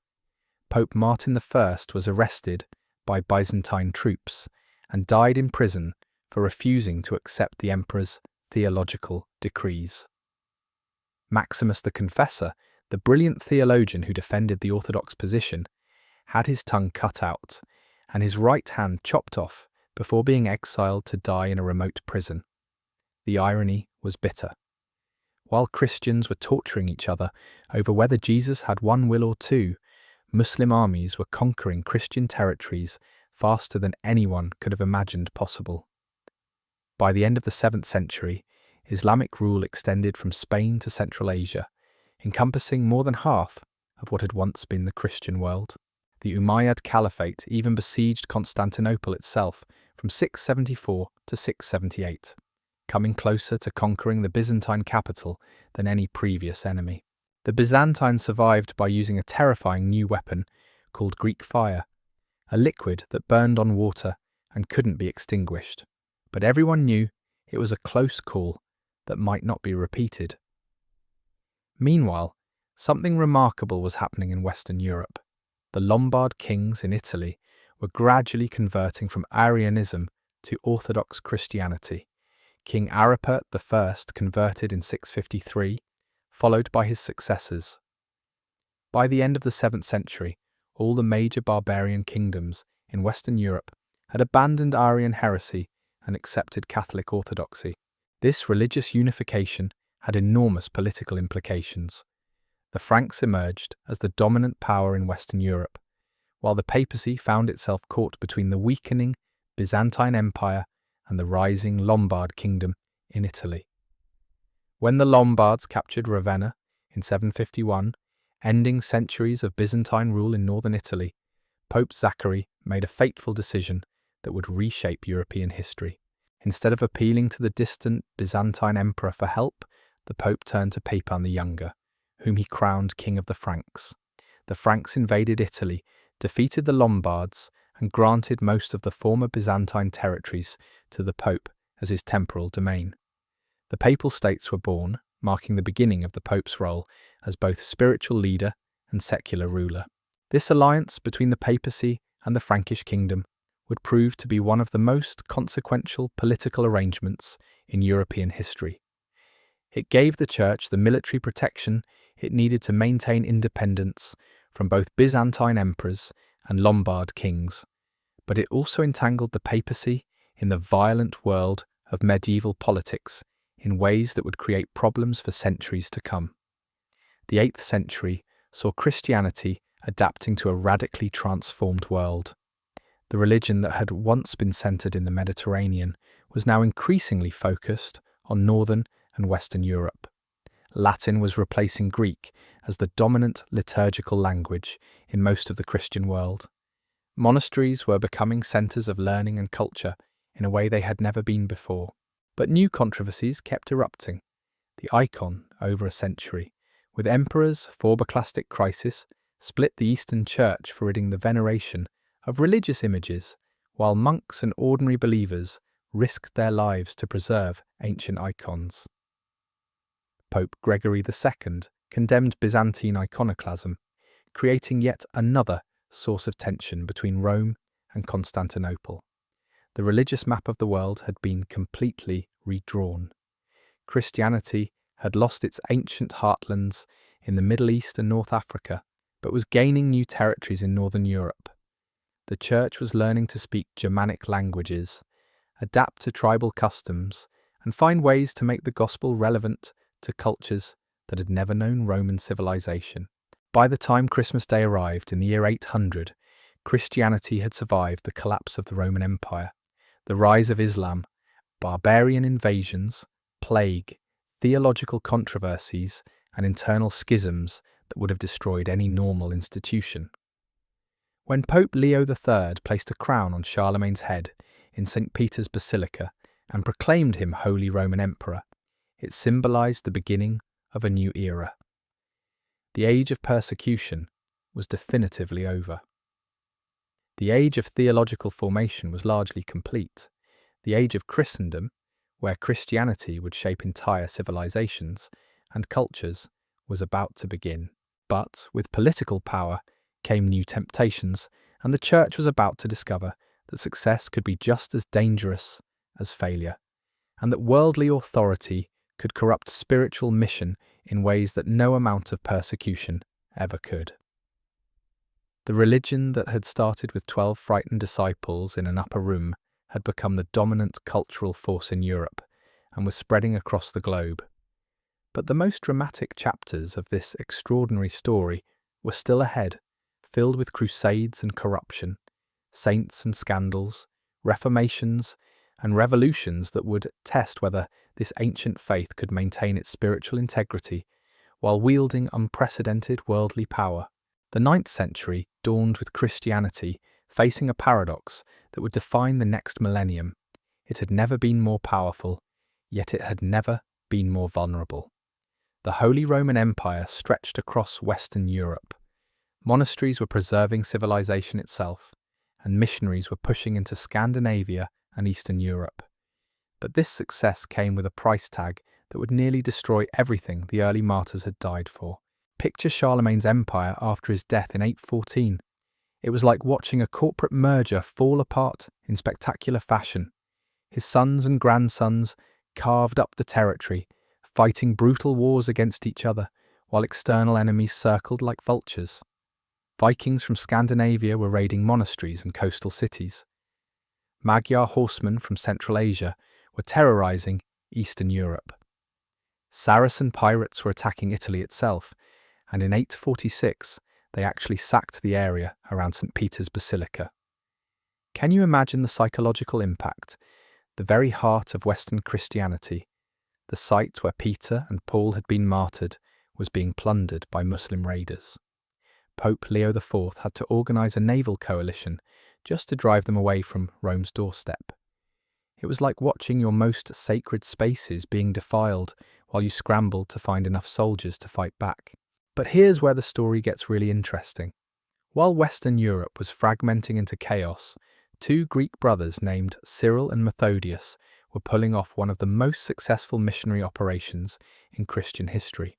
Pope Martin I was arrested by Byzantine troops and died in prison for refusing to accept the emperor's theological decrees. Maximus the Confessor, the brilliant theologian who defended the Orthodox position, had his tongue cut out and his right hand chopped off before being exiled to die in a remote prison. The irony was bitter. While Christians were torturing each other over whether Jesus had one will or two, Muslim armies were conquering Christian territories faster than anyone could have imagined possible. By the end of the 7th century, Islamic rule extended from Spain to Central Asia, encompassing more than half of what had once been the Christian world. The Umayyad Caliphate even besieged Constantinople itself from 674 to 678, coming closer to conquering the Byzantine capital than any previous enemy. The Byzantines survived by using a terrifying new weapon called Greek fire, a liquid that burned on water and couldn't be extinguished. But everyone knew it was a close call that might not be repeated. Meanwhile, something remarkable was happening in Western Europe. The Lombard kings in Italy were gradually converting from Arianism to Orthodox Christianity. King Aripert I converted in 653, followed by his successors. By the end of the 7th century, all the major barbarian kingdoms in Western Europe had abandoned Arian heresy and accepted Catholic orthodoxy. This religious unification had enormous political implications. The Franks emerged as the dominant power in Western Europe, while the papacy found itself caught between the weakening Byzantine Empire and the rising Lombard kingdom in Italy. When the Lombards captured Ravenna in 751, ending centuries of Byzantine rule in northern Italy, Pope Zachary made a fateful decision that would reshape European history. Instead of appealing to the distant Byzantine emperor for help, the Pope turned to Pepin the Younger, whom he crowned King of the Franks. The Franks invaded Italy, defeated the Lombards, and granted most of the former Byzantine territories to the Pope as his temporal domain. The Papal States were born, marking the beginning of the Pope's role as both spiritual leader and secular ruler. This alliance between the papacy and the Frankish kingdom would prove to be one of the most consequential political arrangements in European history. It gave the Church the military protection it needed to maintain independence from both Byzantine emperors and Lombard kings, but it also entangled the papacy in the violent world of medieval politics in ways that would create problems for centuries to come. The 8th century saw Christianity adapting to a radically transformed world. The religion that had once been centered in the Mediterranean was now increasingly focused on northern and western Europe. Latin was replacing Greek as the dominant liturgical language in most of the Christian world. Monasteries were becoming centers of learning and culture in a way they had never been before. But new controversies kept erupting. The icon, over a century, with emperors' Forboclastic crisis, split the Eastern Church, forbidding the veneration of religious images, while monks and ordinary believers risked their lives to preserve ancient icons. Pope Gregory II condemned Byzantine iconoclasm, creating yet another source of tension between Rome and Constantinople. The religious map of the world had been completely redrawn. Christianity had lost its ancient heartlands in the Middle East and North Africa, but was gaining new territories in Northern Europe. The Church was learning to speak Germanic languages, adapt to tribal customs, and find ways to make the gospel relevant to cultures that had never known Roman civilization. By the time Christmas Day arrived in the year 800, Christianity had survived the collapse of the Roman Empire, the rise of Islam, barbarian invasions, plague, theological controversies, and internal schisms that would have destroyed any normal institution. When Pope Leo III placed a crown on Charlemagne's head in St. Peter's Basilica and proclaimed him Holy Roman Emperor, it symbolized the beginning of a new era. The age of persecution was definitively over. The age of theological formation was largely complete. The age of Christendom, where Christianity would shape entire civilizations and cultures, was about to begin. But with political power came new temptations, and the Church was about to discover that success could be just as dangerous as failure, and that worldly authority could corrupt spiritual mission in ways that no amount of persecution ever could. The religion that had started with 12 frightened disciples in an upper room had become the dominant cultural force in Europe and was spreading across the globe. But the most dramatic chapters of this extraordinary story were still ahead, filled with crusades and corruption, saints and scandals, reformations and revolutions that would test whether this ancient faith could maintain its spiritual integrity while wielding unprecedented worldly power. The 9th century dawned with Christianity facing a paradox that would define the next millennium. It had never been more powerful, yet it had never been more vulnerable. The Holy Roman Empire stretched across Western Europe. Monasteries were preserving civilization itself, and missionaries were pushing into Scandinavia and Eastern Europe. But this success came with a price tag that would nearly destroy everything the early martyrs had died for. Picture Charlemagne's empire after his death in 814. It was like watching a corporate merger fall apart in spectacular fashion. His sons and grandsons carved up the territory, fighting brutal wars against each other, while external enemies circled like vultures. Vikings from Scandinavia were raiding monasteries and coastal cities. Magyar horsemen from Central Asia were terrorizing Eastern Europe. Saracen pirates were attacking Italy itself, and in 846 they actually sacked the area around St. Peter's Basilica. Can you imagine the psychological impact? The very heart of Western Christianity, the site where Peter and Paul had been martyred, was being plundered by Muslim raiders. Pope Leo IV had to organize a naval coalition just to drive them away from Rome's doorstep. It was like watching your most sacred spaces being defiled while you scrambled to find enough soldiers to fight back. But here's where the story gets really interesting. While Western Europe was fragmenting into chaos, two Greek brothers named Cyril and Methodius were pulling off one of the most successful missionary operations in Christian history.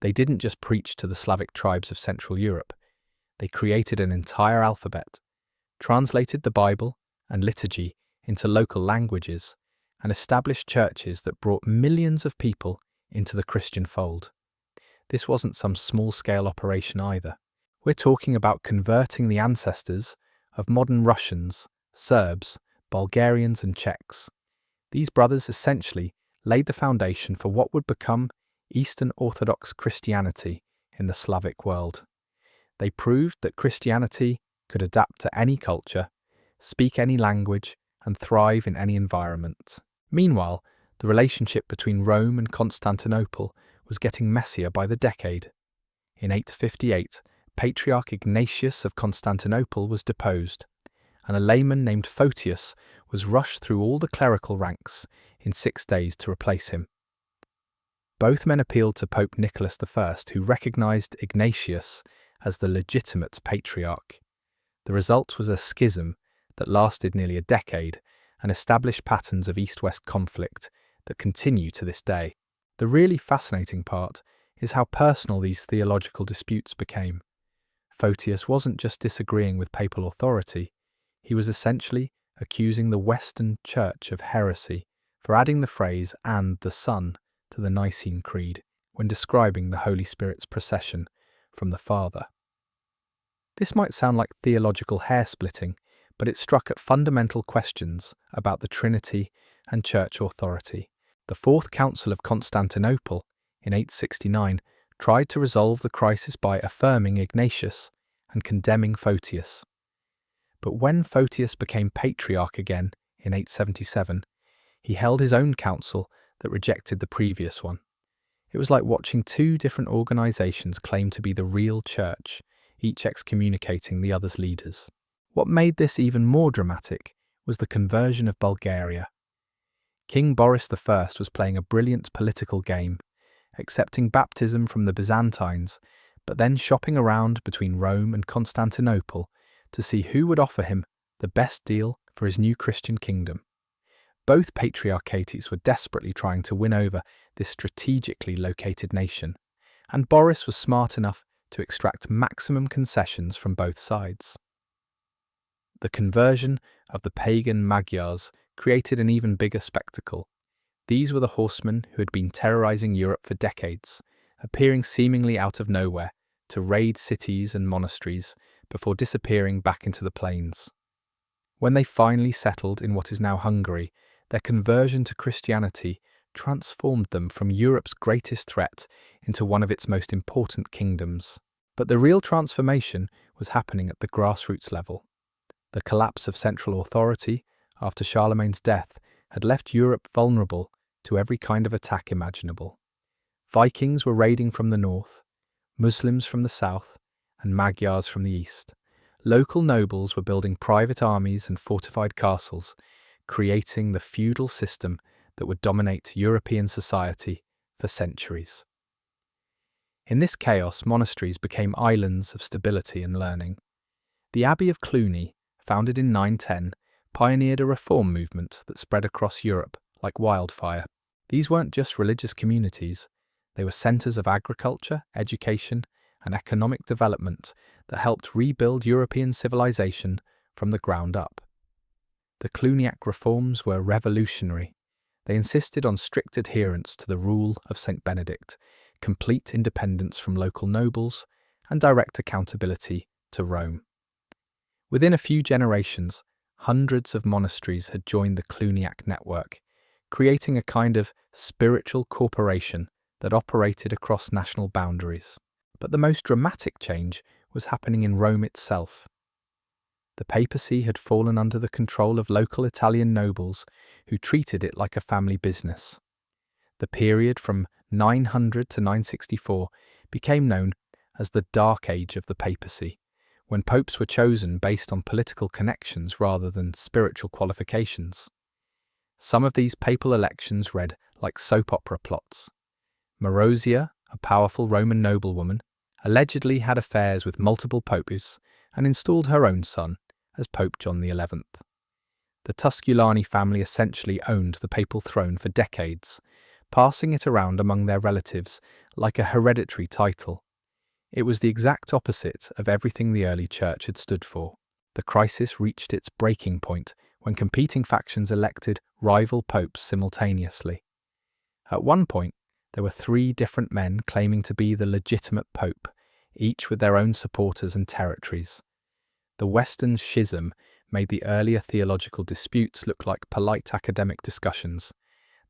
They didn't just preach to the Slavic tribes of Central Europe, they created an entire alphabet, translated the Bible and liturgy into local languages, and established churches that brought millions of people into the Christian fold. This wasn't some small-scale operation either. We're talking about converting the ancestors of modern Russians, Serbs, Bulgarians and Czechs. These brothers essentially laid the foundation for what would become Eastern Orthodox Christianity in the Slavic world. They proved that Christianity could adapt to any culture, speak any language, and thrive in any environment. Meanwhile, the relationship between Rome and Constantinople was getting messier by the decade. In 858, Patriarch Ignatius of Constantinople was deposed, and a layman named Photius was rushed through all the clerical ranks in 6 days to replace him. Both men appealed to Pope Nicholas I, who recognized Ignatius as the legitimate patriarch. The result was a schism that lasted nearly a decade and established patterns of East-West conflict that continue to this day. The really fascinating part is how personal these theological disputes became. Photius wasn't just disagreeing with papal authority, he was essentially accusing the Western Church of heresy for adding the phrase "and the Son" to the Nicene Creed when describing the Holy Spirit's procession from the Father. This might sound like theological hair-splitting, but it struck at fundamental questions about the Trinity and Church authority. The Fourth Council of Constantinople, in 869, tried to resolve the crisis by affirming Ignatius and condemning Photius. But when Photius became patriarch again in 877, he held his own council that rejected the previous one. It was like watching two different organizations claim to be the real church, each excommunicating the other's leaders. What made this even more dramatic was the conversion of Bulgaria. King Boris I was playing a brilliant political game, accepting baptism from the Byzantines, but then shopping around between Rome and Constantinople to see who would offer him the best deal for his new Christian kingdom. Both patriarchates were desperately trying to win over this strategically located nation, and Boris was smart enough to extract maximum concessions from both sides. The conversion of the pagan Magyars created an even bigger spectacle. These were the horsemen who had been terrorizing Europe for decades, appearing seemingly out of nowhere to raid cities and monasteries before disappearing back into the plains. When they finally settled in what is now Hungary, their conversion to Christianity transformed them from Europe's greatest threat into one of its most important kingdoms. But the real transformation was happening at the grassroots level. The collapse of central authority after Charlemagne's death had left Europe vulnerable to every kind of attack imaginable. Vikings were raiding from the north, Muslims from the south, and Magyars from the east. Local nobles were building private armies and fortified castles, creating the feudal system that would dominate European society for centuries. In this chaos, monasteries became islands of stability and learning. The Abbey of Cluny, founded in 910, pioneered a reform movement that spread across Europe like wildfire. These weren't just religious communities, they were centres of agriculture, education, and economic development that helped rebuild European civilization from the ground up. The Cluniac reforms were revolutionary. They insisted on strict adherence to the rule of St. Benedict, complete independence from local nobles, and direct accountability to Rome. Within a few generations, hundreds of monasteries had joined the Cluniac network, creating a kind of spiritual corporation that operated across national boundaries. But the most dramatic change was happening in Rome itself. The papacy had fallen under the control of local Italian nobles who treated it like a family business. The period from 900 to 964 became known as the Dark Age of the papacy, when popes were chosen based on political connections rather than spiritual qualifications. Some of these papal elections read like soap opera plots. Marozia, a powerful Roman noblewoman, allegedly had affairs with multiple popes, and installed her own son as Pope John XI. The Tusculani family essentially owned the papal throne for decades, passing it around among their relatives like a hereditary title. It was the exact opposite of everything the early church had stood for. The crisis reached its breaking point when competing factions elected rival popes simultaneously. At one point, there were 3 different men claiming to be the legitimate pope, each with their own supporters and territories. The Western Schism made the earlier theological disputes look like polite academic discussions.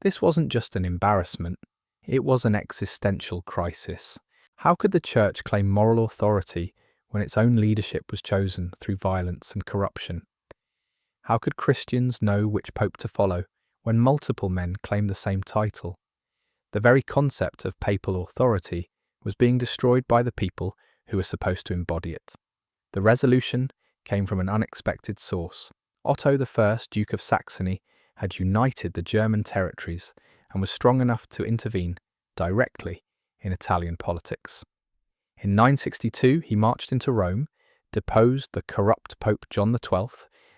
This wasn't just an embarrassment, it was an existential crisis. How could the Church claim moral authority when its own leadership was chosen through violence and corruption? How could Christians know which pope to follow when multiple men claimed the same title? The very concept of papal authority was being destroyed by the people who were supposed to embody it. The resolution came from an unexpected source. Otto I, Duke of Saxony, had united the German territories and was strong enough to intervene directly in Italian politics. In 962, he marched into Rome, deposed the corrupt Pope John XII,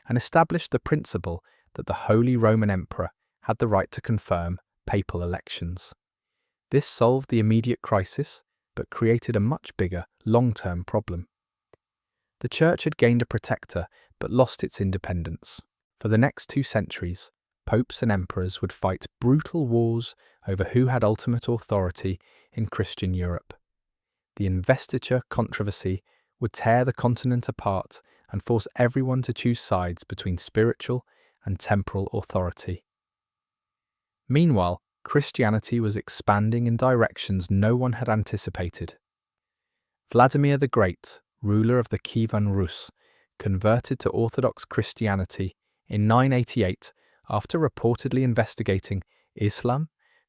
and established the principle that the Holy Roman Emperor had the right to confirm papal elections. This solved the immediate crisis, but created a much bigger, long-term problem. The Church had gained a protector, but lost its independence. For the next 2 centuries, popes and emperors would fight brutal wars over who had ultimate authority in Christian Europe. The investiture controversy would tear the continent apart and force everyone to choose sides between spiritual and temporal authority. Meanwhile, Christianity was expanding in directions no one had anticipated. Vladimir the Great, ruler of the Kievan Rus, converted to Orthodox Christianity in 988 after reportedly investigating Islam,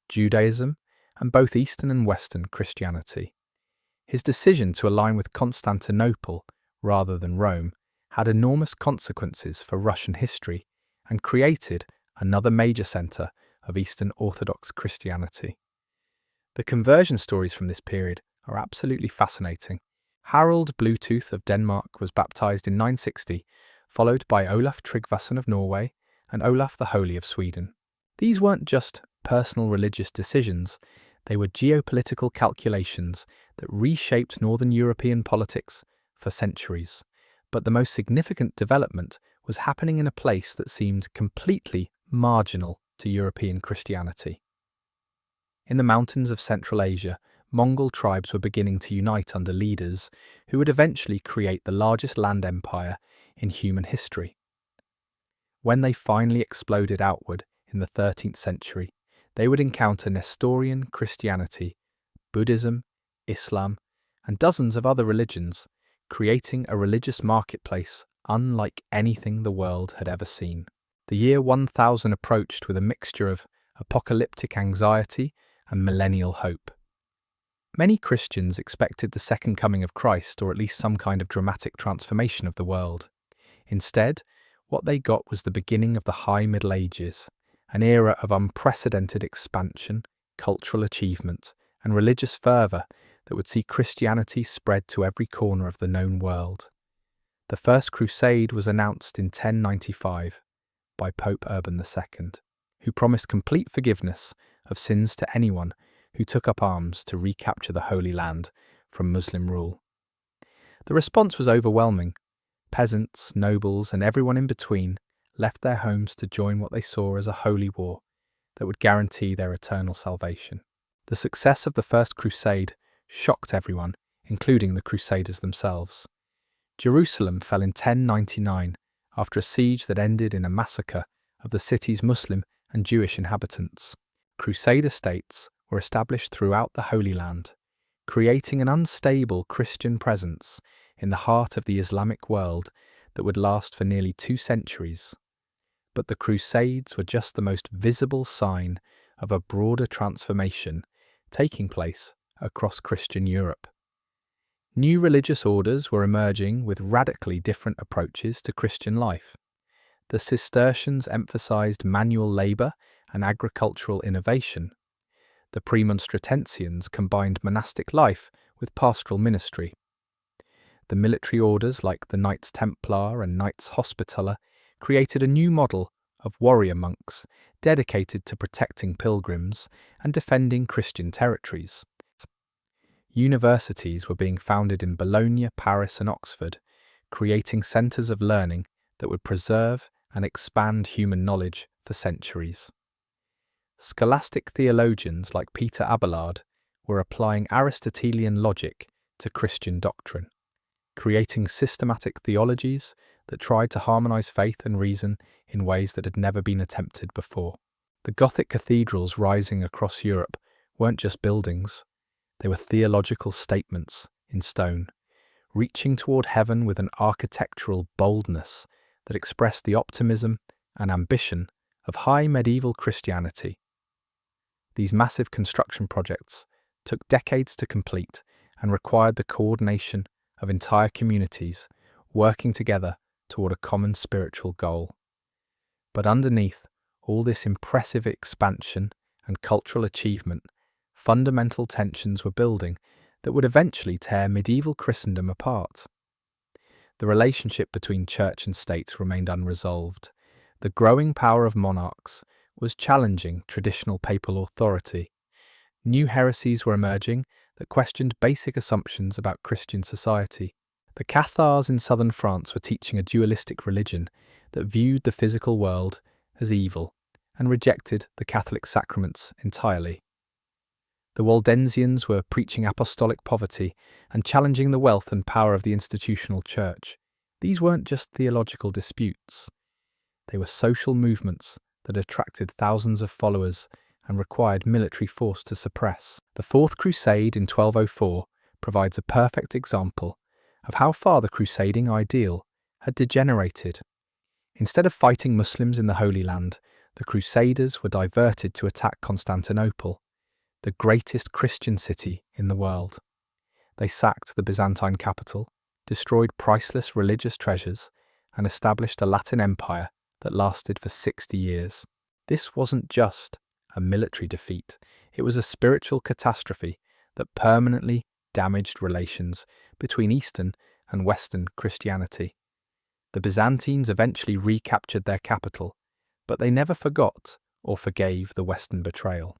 Judaism, and both Eastern and Western Christianity. His decision to align with Constantinople rather than Rome had enormous consequences for Russian history and created another major centre of Eastern Orthodox Christianity. The conversion stories from this period are absolutely fascinating. Harald Bluetooth of Denmark was baptized in 960, followed by Olaf Tryggvason of Norway and Olaf the Holy of Sweden. These weren't just personal religious decisions, they were geopolitical calculations that reshaped Northern European politics for centuries. But the most significant development was happening in a place that seemed completely marginal to European Christianity. In the mountains of Central Asia, Mongol tribes were beginning to unite under leaders who would eventually create the largest land empire in human history. When they finally exploded outward in the 13th century, they would encounter Nestorian Christianity, Buddhism, Islam, and dozens of other religions, creating a religious marketplace unlike anything the world had ever seen. The year 1000 approached with a mixture of apocalyptic anxiety and millennial hope. Many Christians expected the second coming of Christ, or at least some kind of dramatic transformation of the world. Instead, what they got was the beginning of the High Middle Ages, an era of unprecedented expansion, cultural achievement, and religious fervour that would see Christianity spread to every corner of the known world. The First Crusade was announced in 1095 by Pope Urban II, who promised complete forgiveness of sins to anyone who took up arms to recapture the Holy Land from Muslim rule. The response was overwhelming. Peasants, nobles, and everyone in between left their homes to join what they saw as a holy war that would guarantee their eternal salvation. The success of the First Crusade shocked everyone, including the Crusaders themselves. Jerusalem fell in 1099 after a siege that ended in a massacre of the city's Muslim and Jewish inhabitants. Crusader states were established throughout the Holy Land, creating an unstable Christian presence in the heart of the Islamic world that would last for nearly 2 centuries. But the Crusades were just the most visible sign of a broader transformation taking place across Christian Europe. New religious orders were emerging with radically different approaches to Christian life. The Cistercians emphasized manual labor and agricultural innovation. The Premonstratensians combined monastic life with pastoral ministry. The military orders like the Knights Templar and Knights Hospitaller created a new model of warrior monks dedicated to protecting pilgrims and defending Christian territories. Universities were being founded in Bologna, Paris and Oxford, creating centres of learning that would preserve and expand human knowledge for centuries. Scholastic theologians like Peter Abelard were applying Aristotelian logic to Christian doctrine, creating systematic theologies that tried to harmonise faith and reason in ways that had never been attempted before. The Gothic cathedrals rising across Europe weren't just buildings, they were theological statements in stone, reaching toward heaven with an architectural boldness that expressed the optimism and ambition of high medieval Christianity. These massive construction projects took decades to complete and required the coordination of entire communities working together toward a common spiritual goal. But underneath all this impressive expansion and cultural achievement, fundamental tensions were building that would eventually tear medieval Christendom apart. The relationship between church and state remained unresolved. The growing power of monarchs was challenging traditional papal authority. New heresies were emerging that questioned basic assumptions about Christian society. The Cathars in southern France were teaching a dualistic religion that viewed the physical world as evil and rejected the Catholic sacraments entirely. The Waldensians were preaching apostolic poverty and challenging the wealth and power of the institutional church. These weren't just theological disputes. They were social movements that attracted thousands of followers and required military force to suppress. The Fourth Crusade in 1204 provides a perfect example of how far the crusading ideal had degenerated. Instead of fighting Muslims in the Holy Land, the Crusaders were diverted to attack Constantinople, the greatest Christian city in the world. They sacked the Byzantine capital, destroyed priceless religious treasures, and established a Latin empire that lasted for 60 years. This wasn't just a military defeat, it was a spiritual catastrophe that permanently damaged relations between Eastern and Western Christianity. The Byzantines eventually recaptured their capital, but they never forgot or forgave the Western betrayal.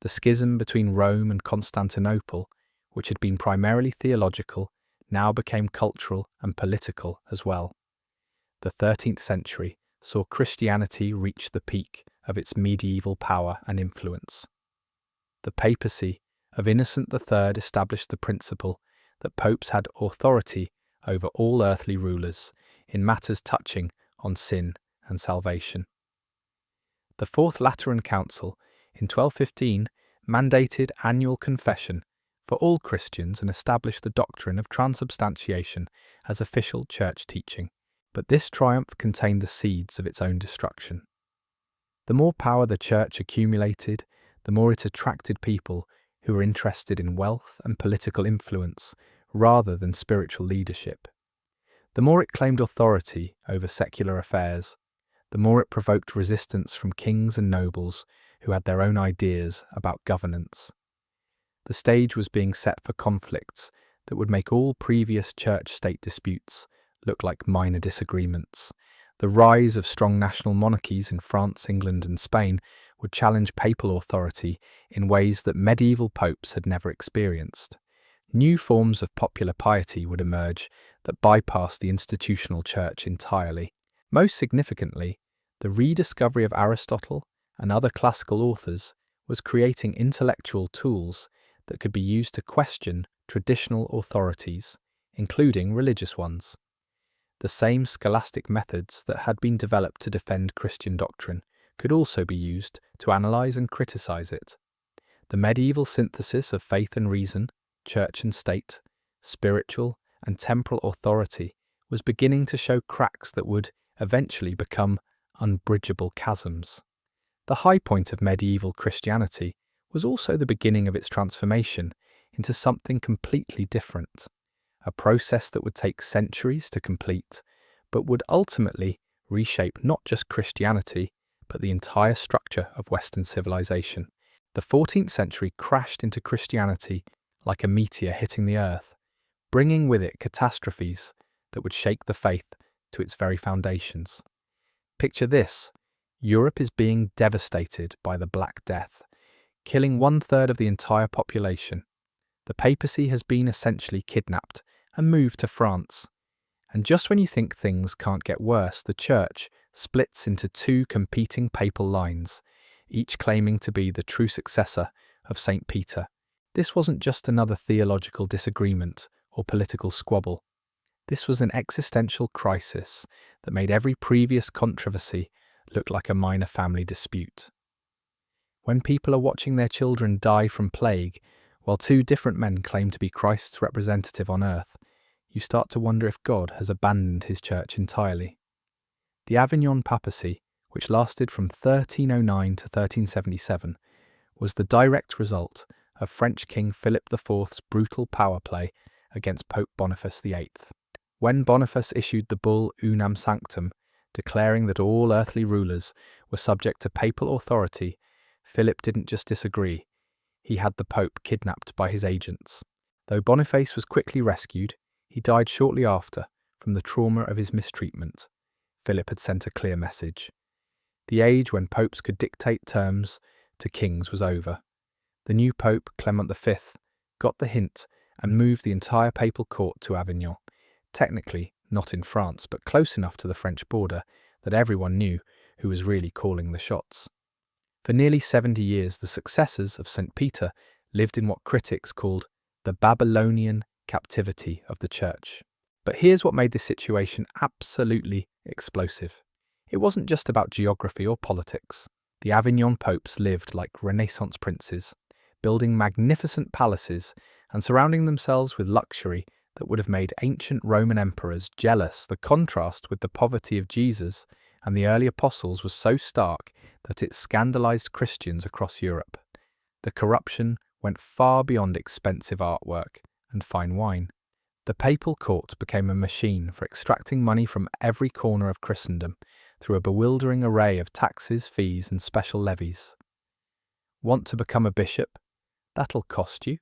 The schism between Rome and Constantinople, which had been primarily theological, now became cultural and political as well. The 13th century saw Christianity reach the peak of its medieval power and influence. The papacy of Innocent III established the principle that popes had authority over all earthly rulers in matters touching on sin and salvation. The Fourth Lateran Council in 1215 mandated annual confession for all Christians and established the doctrine of transubstantiation as official church teaching. But this triumph contained the seeds of its own destruction. The more power the church accumulated, the more it attracted people who were interested in wealth and political influence rather than spiritual leadership. The more it claimed authority over secular affairs, the more it provoked resistance from kings and nobles who had their own ideas about governance. The stage was being set for conflicts that would make all previous church-state disputes look like minor disagreements. The rise of strong national monarchies in France, England, and Spain would challenge papal authority in ways that medieval popes had never experienced. New forms of popular piety would emerge that bypassed the institutional church entirely. Most significantly, the rediscovery of Aristotle and other classical authors was creating intellectual tools that could be used to question traditional authorities, including religious ones. The same scholastic methods that had been developed to defend Christian doctrine could also be used to analyze and criticize it. The medieval synthesis of faith and reason, church and state, spiritual and temporal authority was beginning to show cracks that would eventually become unbridgeable chasms. The high point of medieval Christianity was also the beginning of its transformation into something completely different, a process that would take centuries to complete, but would ultimately reshape not just Christianity, but the entire structure of Western civilization. The 14th century crashed into Christianity like a meteor hitting the earth, bringing with it catastrophes that would shake the faith to its very foundations. Picture this: Europe is being devastated by the Black Death, killing 1/3 of the entire population. The papacy has been essentially kidnapped and moved to France. And just when you think things can't get worse, the church splits into two competing papal lines, each claiming to be the true successor of St. Peter. This wasn't just another theological disagreement or political squabble. This was an existential crisis that made every previous controversy look like a minor family dispute. When people are watching their children die from plague, while two different men claim to be Christ's representative on earth, you start to wonder if God has abandoned his church entirely. The Avignon papacy, which lasted from 1309 to 1377, was the direct result of French King Philip IV's brutal power play against Pope Boniface VIII. When Boniface issued the bull Unam Sanctum, declaring that all earthly rulers were subject to papal authority, Philip didn't just disagree, he had the Pope kidnapped by his agents. Though Boniface was quickly rescued, he died shortly after from the trauma of his mistreatment. Philip had sent a clear message. The age when popes could dictate terms to kings was over. The new Pope, Clement V, got the hint and moved the entire papal court to Avignon, technically not in France, but close enough to the French border that everyone knew who was really calling the shots. For nearly 70 years, the successors of St. Peter lived in what critics called the Babylonian captivity of the church. But here's what made this situation absolutely explosive. It wasn't just about geography or politics. The Avignon popes lived like Renaissance princes, building magnificent palaces and surrounding themselves with luxury that would have made ancient Roman emperors jealous. The contrast with the poverty of Jesus and the early apostles was so stark that it scandalized Christians across Europe. The corruption went far beyond expensive artwork and fine wine. The papal court became a machine for extracting money from every corner of Christendom through a bewildering array of taxes, fees, and special levies. Want to become a bishop? That'll cost you.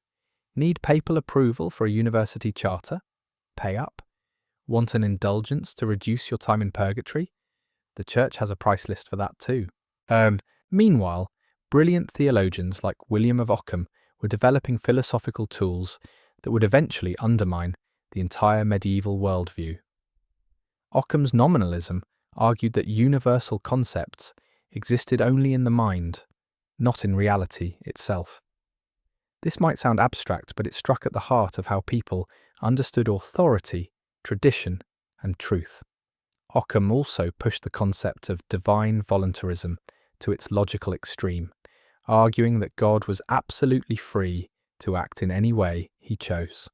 Need papal approval for a university charter? Pay up. Want an indulgence to reduce your time in purgatory? The church has a price list for that too. Meanwhile, brilliant theologians like William of Ockham were developing philosophical tools that would eventually undermine the entire medieval worldview. Ockham's nominalism argued that universal concepts existed only in the mind, not in reality itself. This might sound abstract, but it struck at the heart of how people understood authority, tradition, and truth. Ockham also pushed the concept of divine voluntarism to its logical extreme, arguing that God was absolutely free to act in any way he chose.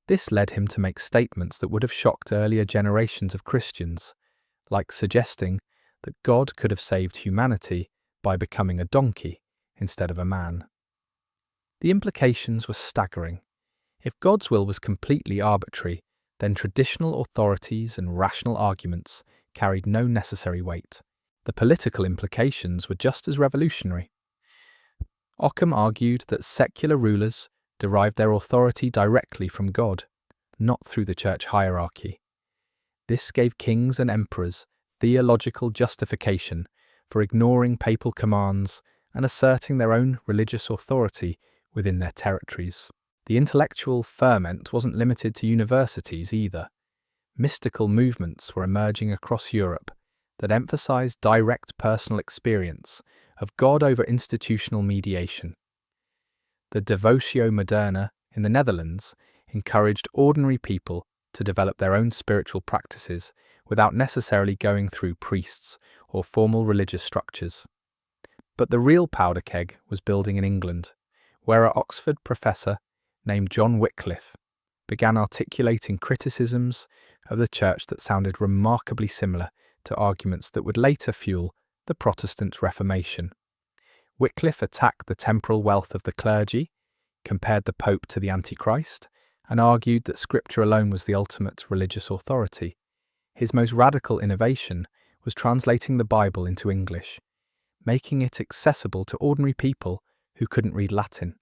This led him to make statements that would have shocked earlier generations of Christians, like suggesting that God could have saved humanity by becoming a donkey instead of a man. The implications were staggering. If God's will was completely arbitrary, then traditional authorities and rational arguments carried no necessary weight. The political implications were just as revolutionary. Ockham argued that secular rulers derived their authority directly from God, not through the church hierarchy. This gave kings and emperors theological justification for ignoring papal commands and asserting their own religious authority within their territories. The intellectual ferment wasn't limited to universities either. Mystical movements were emerging across Europe that emphasized direct personal experience of God over institutional mediation. The Devotio Moderna in the Netherlands encouraged ordinary people to develop their own spiritual practices without necessarily going through priests or formal religious structures. But the real powder keg was building in England, where an Oxford professor named John Wycliffe began articulating criticisms of the church that sounded remarkably similar to arguments that would later fuel the Protestant Reformation. Wycliffe attacked the temporal wealth of the clergy, compared the Pope to the Antichrist, and argued that Scripture alone was the ultimate religious authority. His most radical innovation was translating the Bible into English, making it accessible to ordinary people who couldn't read Latin.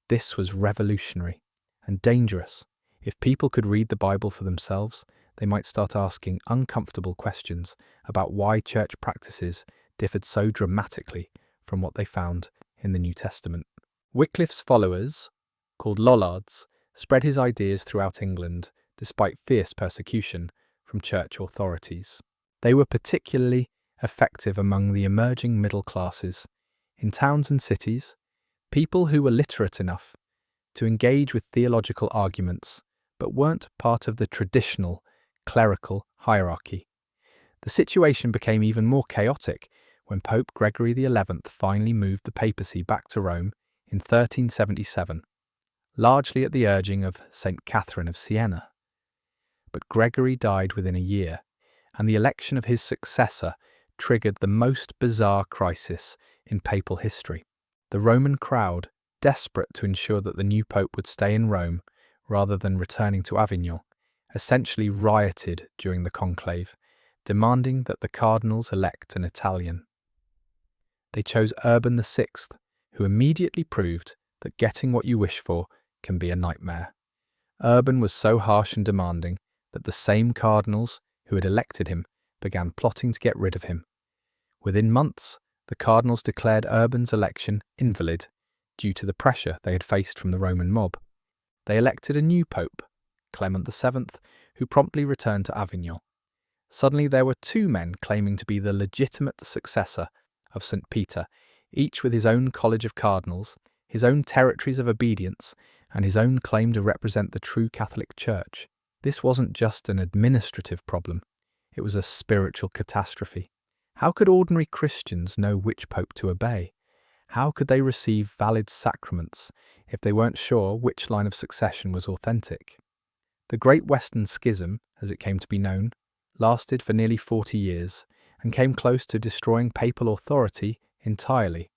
This was revolutionary and dangerous. If people could read the Bible for themselves, they might start asking uncomfortable questions about why church practices differed so dramatically from what they found in the New Testament. Wycliffe's followers, called Lollards, spread his ideas throughout England despite fierce persecution from church authorities. They were particularly effective among the emerging middle classes. In towns and cities, people who were literate enough to engage with theological arguments but weren't part of the traditional clerical hierarchy. The situation became even more chaotic when Pope Gregory XI finally moved the papacy back to Rome in 1377, largely at the urging of St. Catherine of Siena. But Gregory died within a year, and the election of his successor triggered the most bizarre crisis in papal history. The Roman crowd, desperate to ensure that the new pope would stay in Rome rather than returning to Avignon, essentially rioted during the conclave, demanding that the cardinals elect an Italian. They chose Urban VI, who immediately proved that getting what you wish for can be a nightmare. Urban was so harsh and demanding that the same cardinals who had elected him began plotting to get rid of him. Within months, the cardinals declared Urban's election invalid due to the pressure they had faced from the Roman mob. They elected a new pope, Clement VII, who promptly returned to Avignon. Suddenly there were two men claiming to be the legitimate successor of St. Peter, each with his own college of cardinals, his own territories of obedience, and his own claim to represent the true Catholic Church. This wasn't just an administrative problem, it was a spiritual catastrophe. How could ordinary Christians know which pope to obey? How could they receive valid sacraments if they weren't sure which line of succession was authentic? The Great Western Schism, as it came to be known, lasted for nearly 40 years and came close to destroying papal authority entirely.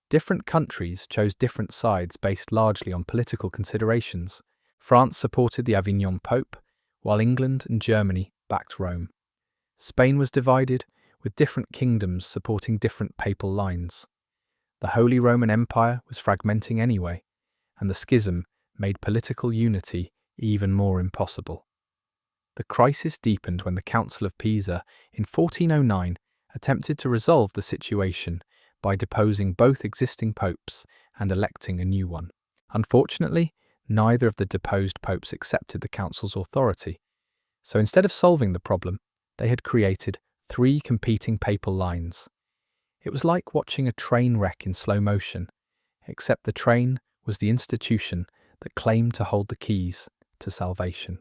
Different countries chose different sides based largely on political considerations. France supported the Avignon Pope, while England and Germany backed Rome. Spain was divided, with different kingdoms supporting different papal lines. The Holy Roman Empire was fragmenting anyway, and the schism made political unity even more impossible. The crisis deepened when the Council of Pisa in 1409 attempted to resolve the situation by deposing both existing popes and electing a new one. Unfortunately, neither of the deposed popes accepted the council's authority, so instead of solving the problem, they had created three competing papal lines. It was like watching a train wreck in slow motion, except the train was the institution that claimed to hold the keys to salvation.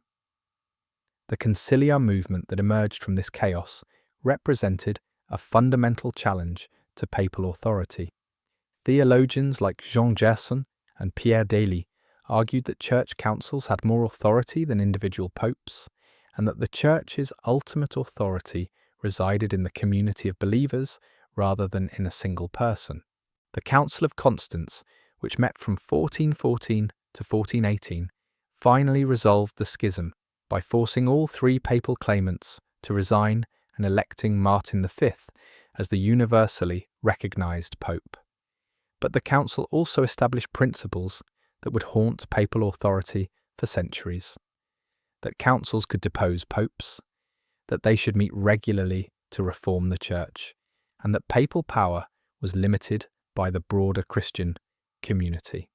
The conciliar movement that emerged from this chaos represented a fundamental challenge to papal authority. Theologians like Jean Gerson and Pierre Daly argued that church councils had more authority than individual popes, and that the church's ultimate authority resided in the community of believers rather than in a single person. The Council of Constance, which met from 1414 to 1418, finally resolved the schism by forcing all three papal claimants to resign and electing Martin V as the universally recognized pope. But the council also established principles that would haunt papal authority for centuries. That councils could depose popes, that they should meet regularly to reform the church, and that papal power was limited by the broader Christian community.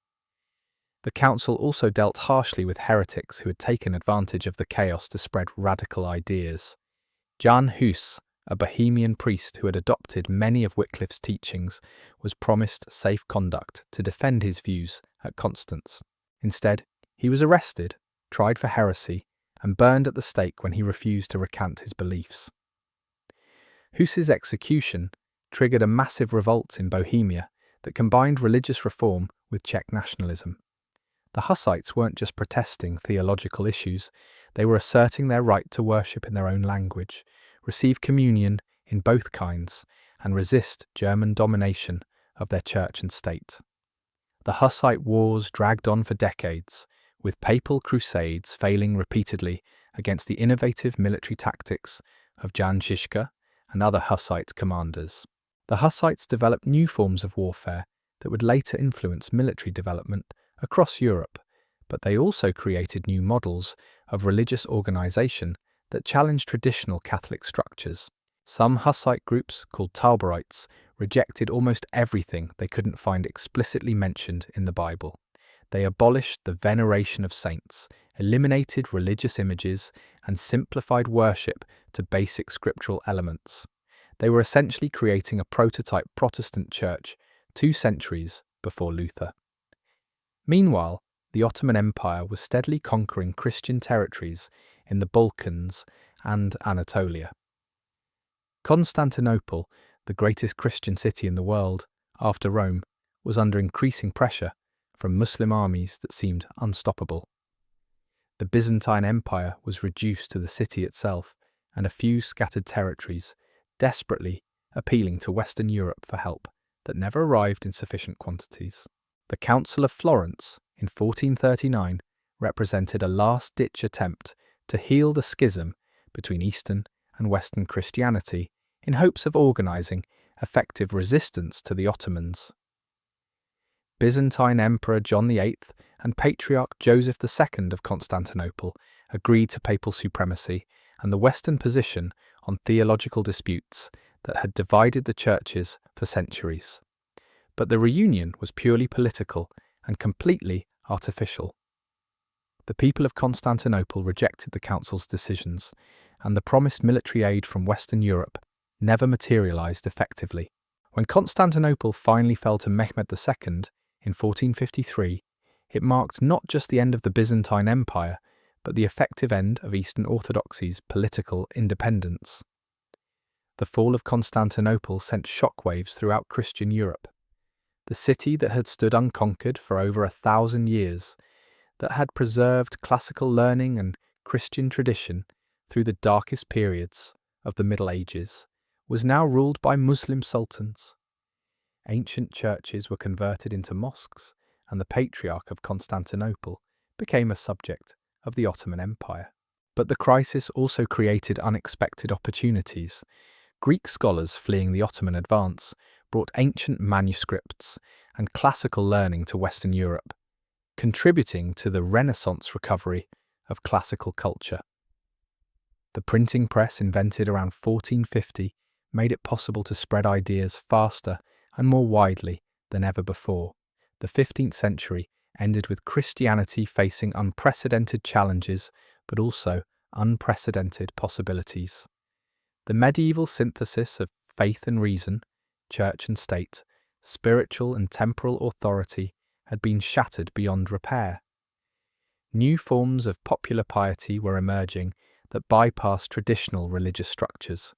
The council also dealt harshly with heretics who had taken advantage of the chaos to spread radical ideas. Jan Hus, a Bohemian priest who had adopted many of Wycliffe's teachings, was promised safe conduct to defend his views at Constance. Instead, he was arrested, tried for heresy, and burned at the stake when he refused to recant his beliefs. Hus's execution triggered a massive revolt in Bohemia that combined religious reform with Czech nationalism. The Hussites weren't just protesting theological issues, they were asserting their right to worship in their own language, receive communion in both kinds, and resist German domination of their church and state. The Hussite wars dragged on for decades, with papal crusades failing repeatedly against the innovative military tactics of Jan Žižka and other Hussite commanders. The Hussites developed new forms of warfare that would later influence military development across Europe, but they also created new models of religious organization that challenged traditional Catholic structures. Some Hussite groups, called Tauberites, rejected almost everything they couldn't find explicitly mentioned in the Bible. They abolished the veneration of saints, eliminated religious images, and simplified worship to basic scriptural elements. They were essentially creating a prototype Protestant church 2 centuries before Luther. Meanwhile, the Ottoman Empire was steadily conquering Christian territories in the Balkans and Anatolia. Constantinople, the greatest Christian city in the world, after Rome, was under increasing pressure from Muslim armies that seemed unstoppable. The Byzantine Empire was reduced to the city itself and a few scattered territories, desperately appealing to Western Europe for help that never arrived in sufficient quantities. The Council of Florence in 1439 represented a last-ditch attempt to heal the schism between Eastern and Western Christianity in hopes of organizing effective resistance to the Ottomans. Byzantine Emperor John VIII and Patriarch Joseph II of Constantinople agreed to papal supremacy and the Western position on theological disputes that had divided the churches for centuries. But the reunion was purely political and completely artificial. The people of Constantinople rejected the council's decisions, and the promised military aid from Western Europe never materialized effectively. When Constantinople finally fell to Mehmed II in 1453, it marked not just the end of the Byzantine Empire, but the effective end of Eastern Orthodoxy's political independence. The fall of Constantinople sent shockwaves throughout Christian Europe. The city that had stood unconquered for over 1,000 years, that had preserved classical learning and Christian tradition through the darkest periods of the Middle Ages, was now ruled by Muslim sultans. Ancient churches were converted into mosques, and the Patriarch of Constantinople became a subject of the Ottoman Empire. But the crisis also created unexpected opportunities. Greek scholars fleeing the Ottoman advance brought ancient manuscripts and classical learning to Western Europe, contributing to the Renaissance recovery of classical culture. The printing press, invented around 1450, made it possible to spread ideas faster and more widely than ever before. The 15th century ended with Christianity facing unprecedented challenges, but also unprecedented possibilities. The medieval synthesis of faith and reason, church and state, spiritual and temporal authority had been shattered beyond repair. New forms of popular piety were emerging that bypassed traditional religious structures.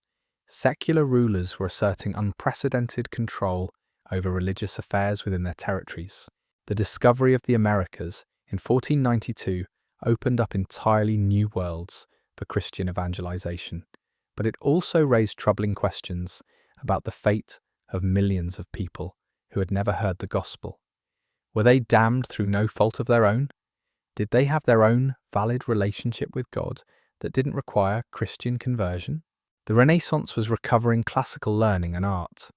Secular rulers were asserting unprecedented control over religious affairs within their territories. The discovery of the Americas in 1492 opened up entirely new worlds for Christian evangelization, but it also raised troubling questions about the fate of millions of people who had never heard the gospel. Were they damned through no fault of their own? Did they have their own valid relationship with God that didn't require Christian conversion? The Renaissance was recovering classical learning and art,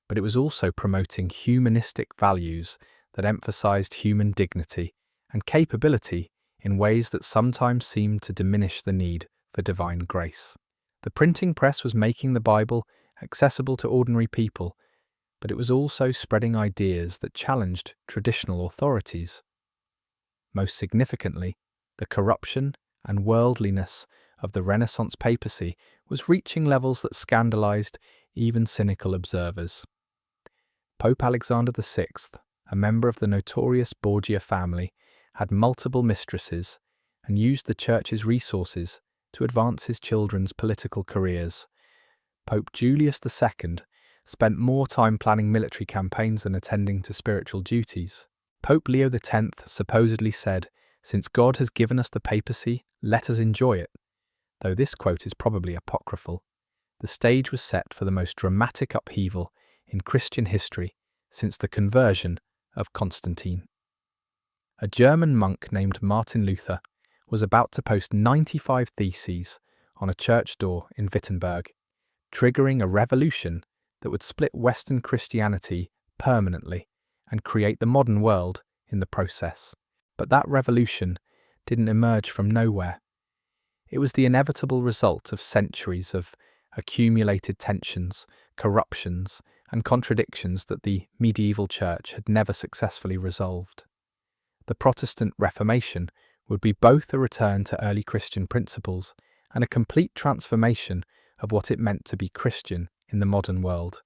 but it was also promoting humanistic values that emphasized human dignity and capability in ways that sometimes seemed to diminish the need for divine grace. The printing press was making the Bible accessible to ordinary people, but it was also spreading ideas that challenged traditional authorities. Most significantly, the corruption and worldliness of the Renaissance papacy was reaching levels that scandalized even cynical observers. Pope Alexander VI, a member of the notorious Borgia family, had multiple mistresses and used the church's resources to advance his children's political careers. Pope Julius II spent more time planning military campaigns than attending to spiritual duties. Pope Leo X supposedly said, "Since God has given us the papacy, let us enjoy it." Though this quote is probably apocryphal, the stage was set for the most dramatic upheaval in Christian history since the conversion of Constantine. A German monk named Martin Luther was about to post 95 theses on a church door in Wittenberg, triggering a revolution that would split Western Christianity permanently and create the modern world in the process. But that revolution didn't emerge from nowhere. It was the inevitable result of centuries of accumulated tensions, corruptions, and contradictions that the medieval church had never successfully resolved. The Protestant Reformation would be both a return to early Christian principles and a complete transformation of what it meant to be Christian in the modern world.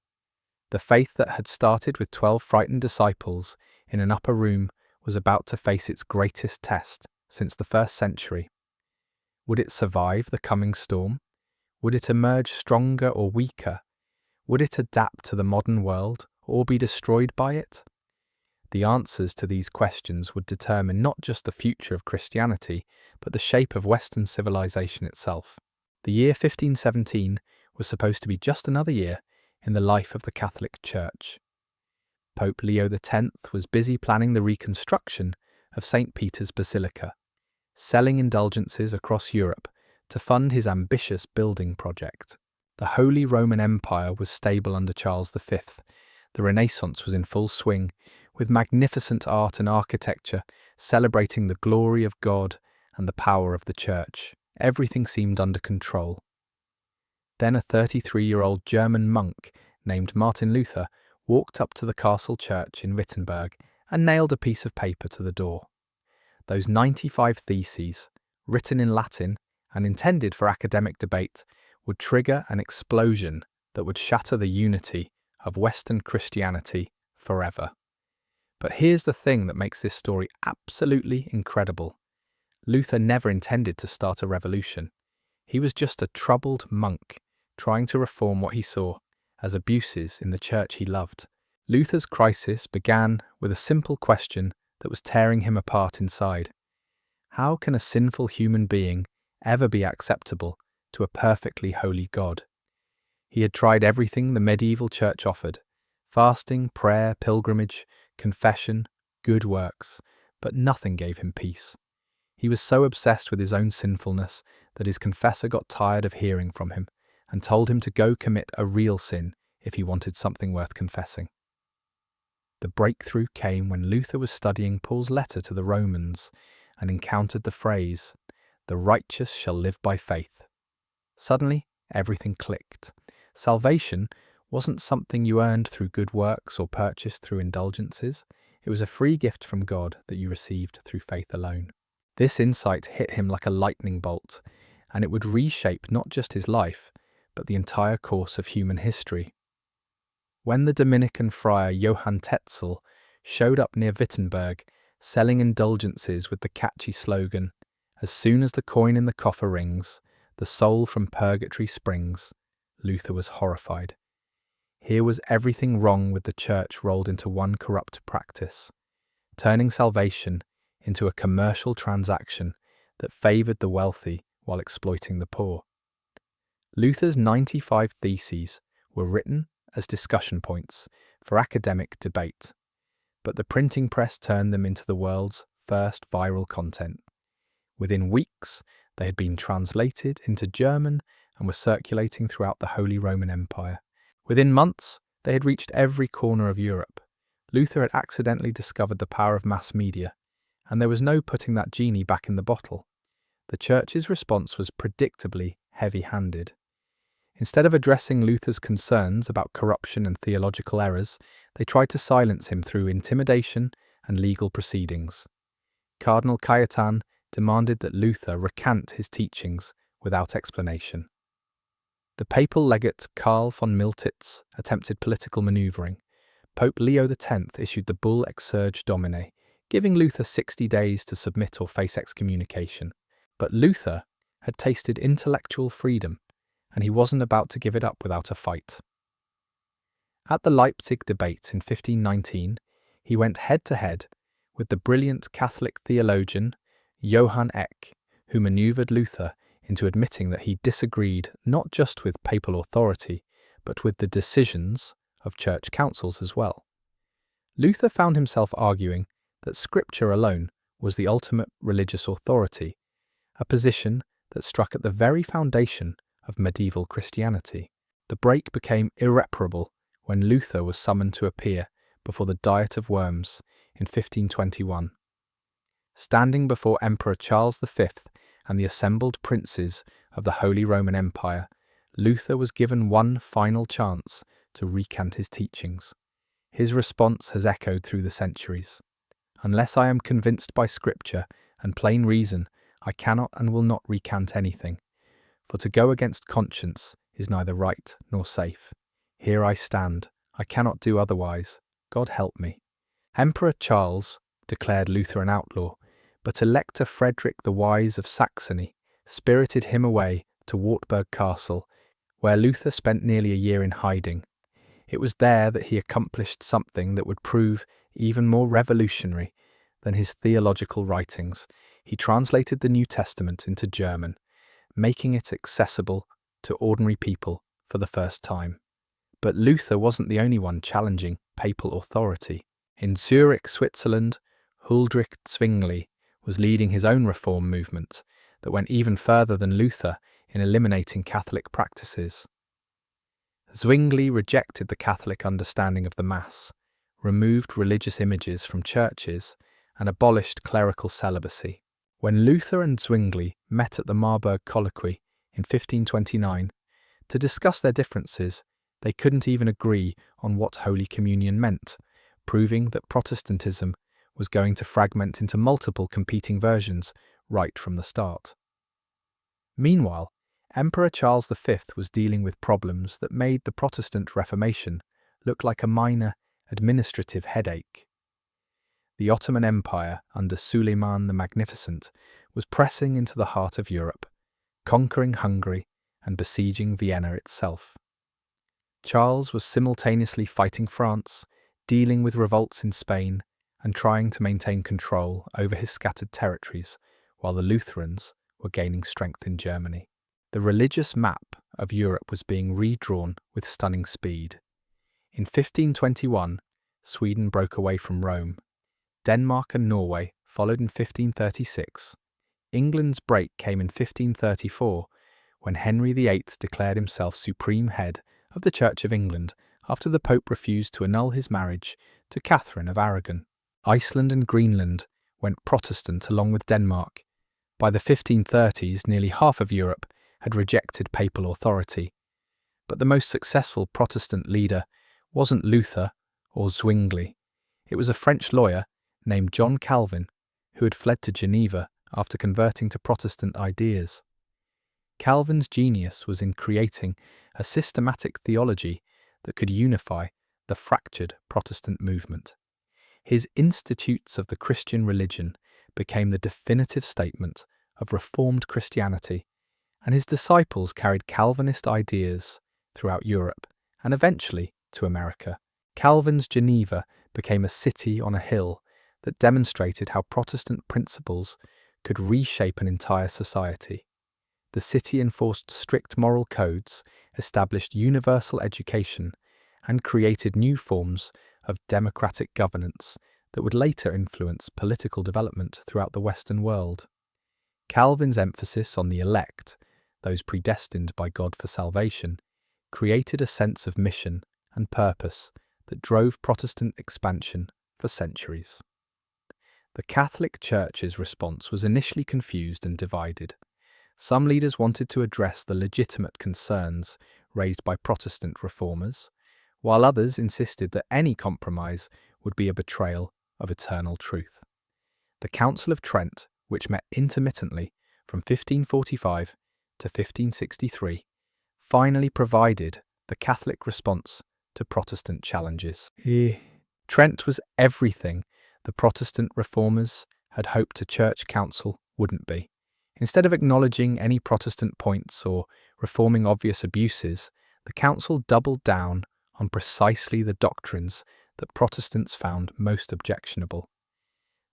The faith that had started with 12 frightened disciples in an upper room was about to face its greatest test since the first century. Would it survive the coming storm? Would it emerge stronger or weaker? Would it adapt to the modern world or be destroyed by it? The answers to these questions would determine not just the future of Christianity, but the shape of Western civilization itself. The year 1517 was supposed to be just another year in the life of the Catholic Church. Pope Leo X was busy planning the reconstruction of St. Peter's Basilica, selling indulgences across Europe to fund his ambitious building project. The Holy Roman Empire was stable under Charles V. The Renaissance was in full swing, with magnificent art and architecture celebrating the glory of God and the power of the Church. Everything seemed under control. Then a 33-year-old German monk named Martin Luther walked up to the castle church in Wittenberg and nailed a piece of paper to the door. Those 95 theses, written in Latin and intended for academic debate, would trigger an explosion that would shatter the unity of Western Christianity forever. But here's the thing that makes this story absolutely incredible. Luther never intended to start a revolution. He was just a troubled monk trying to reform what he saw as abuses in the church he loved. Luther's crisis began with a simple question that was tearing him apart inside. How can a sinful human being ever be acceptable to a perfectly holy God? He had tried everything the medieval church offered: fasting, prayer, pilgrimage, confession, good works, but nothing gave him peace. He was so obsessed with his own sinfulness that his confessor got tired of hearing from him and told him to go commit a real sin if he wanted something worth confessing. The breakthrough came when Luther was studying Paul's letter to the Romans and encountered the phrase, "The righteous shall live by faith." Suddenly, everything clicked. Salvation wasn't something you earned through good works or purchased through indulgences. It was a free gift from God that you received through faith alone. This insight hit him like a lightning bolt, and it would reshape not just his life, but the entire course of human history. When the Dominican friar Johann Tetzel showed up near Wittenberg, selling indulgences with the catchy slogan, "As soon as the coin in the coffer rings, the soul from purgatory springs," Luther was horrified. Here was everything wrong with the church rolled into one corrupt practice, turning salvation into a commercial transaction that favoured the wealthy while exploiting the poor. Luther's 95 theses were written as discussion points for academic debate, but the printing press turned them into the world's first viral content. Within weeks, they had been translated into German and were circulating throughout the Holy Roman Empire. Within months, they had reached every corner of Europe. Luther had accidentally discovered the power of mass media, and there was no putting that genie back in the bottle. The church's response was predictably heavy-handed. Instead of addressing Luther's concerns about corruption and theological errors, they tried to silence him through intimidation and legal proceedings. Cardinal Cajetan demanded that Luther recant his teachings without explanation. The papal legate Karl von Miltitz attempted political manoeuvring. Pope Leo X issued the bull Exsurge Domine, giving Luther 60 days to submit or face excommunication. But Luther had tasted intellectual freedom, and he wasn't about to give it up without a fight. At the Leipzig debate in 1519, he went head-to-head with the brilliant Catholic theologian Johann Eck, who manoeuvred Luther into admitting that he disagreed not just with papal authority, but with the decisions of church councils as well. Luther found himself arguing that Scripture alone was the ultimate religious authority, a position that struck at the very foundation of medieval Christianity. The break became irreparable when Luther was summoned to appear before the Diet of Worms in 1521. Standing before Emperor Charles V and the assembled princes of the Holy Roman Empire, Luther was given one final chance to recant his teachings. His response has echoed through the centuries. Unless I am convinced by Scripture and plain reason, I cannot and will not recant anything. For to go against conscience is neither right nor safe. Here I stand. I cannot do otherwise. God help me. Emperor Charles declared Luther an outlaw, but Elector Frederick the Wise of Saxony spirited him away to Wartburg Castle, where Luther spent nearly a year in hiding. It was there that he accomplished something that would prove even more revolutionary than his theological writings. He translated the New Testament into German, making it accessible to ordinary people for the first time. But Luther wasn't the only one challenging papal authority. In Zurich, Switzerland, Huldrych Zwingli was leading his own reform movement that went even further than Luther in eliminating Catholic practices. Zwingli rejected the Catholic understanding of the Mass, removed religious images from churches, and abolished clerical celibacy. When Luther and Zwingli met at the Marburg Colloquy in 1529 to discuss their differences, they couldn't even agree on what Holy Communion meant, proving that Protestantism was going to fragment into multiple competing versions right from the start. Meanwhile, Emperor Charles V was dealing with problems that made the Protestant Reformation look like a minor administrative headache. The Ottoman Empire under Suleiman the Magnificent was pressing into the heart of Europe, conquering Hungary and besieging Vienna itself. Charles was simultaneously fighting France, dealing with revolts in Spain, and trying to maintain control over his scattered territories, while the Lutherans were gaining strength in Germany. The religious map of Europe was being redrawn with stunning speed. In 1521, Sweden broke away from Rome. Denmark and Norway followed in 1536. England's break came in 1534, when Henry VIII declared himself supreme head of the Church of England after the Pope refused to annul his marriage to Catherine of Aragon. Iceland and Greenland went Protestant along with Denmark. By the 1530s, nearly half of Europe had rejected papal authority. But the most successful Protestant leader wasn't Luther or Zwingli. It was a French lawyer named John Calvin who had fled to Geneva after converting to Protestant ideas. Calvin's genius was in creating a systematic theology that could unify the fractured Protestant movement. His Institutes of the Christian Religion became the definitive statement of Reformed Christianity, and his disciples carried Calvinist ideas throughout Europe and eventually to America. Calvin's Geneva became a city on a hill that demonstrated how Protestant principles could reshape an entire society. The city enforced strict moral codes, established universal education, and created new forms of democratic governance that would later influence political development throughout the Western world. Calvin's emphasis on the elect, those predestined by God for salvation, created a sense of mission and purpose that drove Protestant expansion for centuries. The Catholic Church's response was initially confused and divided. Some leaders wanted to address the legitimate concerns raised by Protestant reformers, while others insisted that any compromise would be a betrayal of eternal truth. The Council of Trent, which met intermittently from 1545 to 1563, finally provided the Catholic response to Protestant challenges. Trent was everything the Protestant reformers had hoped a church council wouldn't be. Instead of acknowledging any Protestant points or reforming obvious abuses, the council doubled down on precisely the doctrines that Protestants found most objectionable.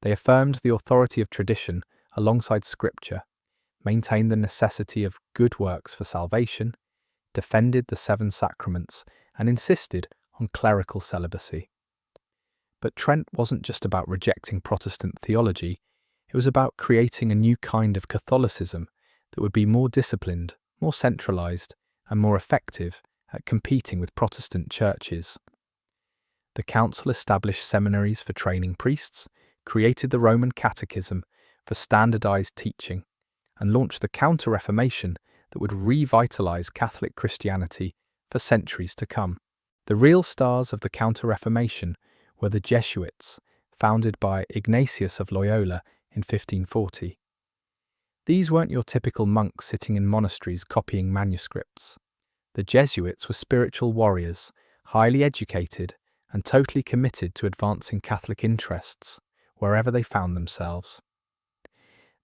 They affirmed the authority of tradition alongside Scripture, maintained the necessity of good works for salvation, defended the 7 sacraments, and insisted on clerical celibacy. But Trent wasn't just about rejecting Protestant theology, it was about creating a new kind of Catholicism that would be more disciplined, more centralized, and more effective at competing with Protestant churches. The council established seminaries for training priests, created the Roman Catechism for standardized teaching, and launched the Counter-Reformation that would revitalize Catholic Christianity for centuries to come. The real stars of the Counter-Reformation were the Jesuits, founded by Ignatius of Loyola in 1540. These weren't your typical monks sitting in monasteries copying manuscripts. The Jesuits were spiritual warriors, highly educated and totally committed to advancing Catholic interests wherever they found themselves.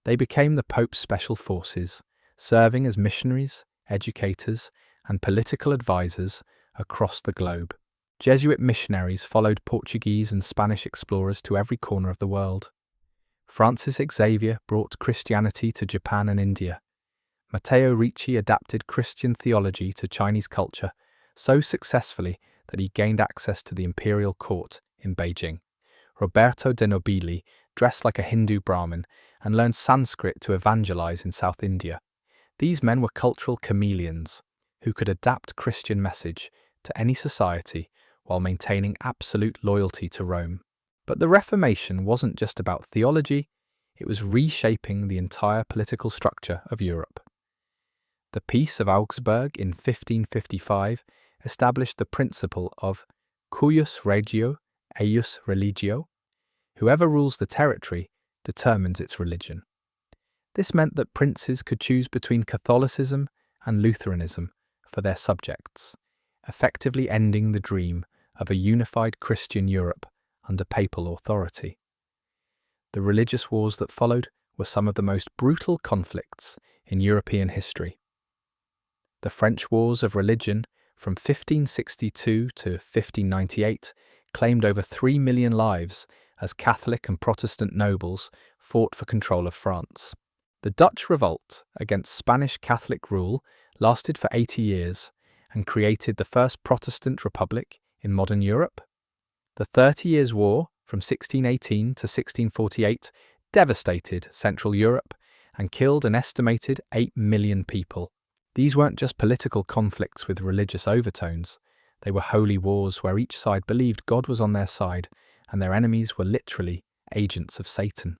They became the Pope's special forces, serving as missionaries, educators, and political advisors across the globe. Jesuit missionaries followed Portuguese and Spanish explorers to every corner of the world. Francis Xavier brought Christianity to Japan and India. Matteo Ricci adapted Christian theology to Chinese culture so successfully that he gained access to the imperial court in Beijing. Roberto de Nobili dressed like a Hindu Brahmin and learned Sanskrit to evangelize in South India. These men were cultural chameleons who could adapt Christian message to any society while maintaining absolute loyalty to Rome. But the Reformation wasn't just about theology, it was reshaping the entire political structure of Europe. The Peace of Augsburg in 1555 established the principle of cuius regio, eius religio. Whoever rules the territory determines its religion. This meant that princes could choose between Catholicism and Lutheranism for their subjects, effectively ending the dream of a unified Christian Europe under papal authority. The religious wars that followed were some of the most brutal conflicts in European history. The French Wars of Religion from 1562 to 1598 claimed over 3 million lives as Catholic and Protestant nobles fought for control of France. The Dutch revolt against Spanish Catholic rule lasted for 80 years and created the first Protestant republic in modern Europe. The 30 Years' War from 1618 to 1648 devastated Central Europe and killed an estimated 8 million people. These weren't just political conflicts with religious overtones, they were holy wars where each side believed God was on their side and their enemies were literally agents of Satan.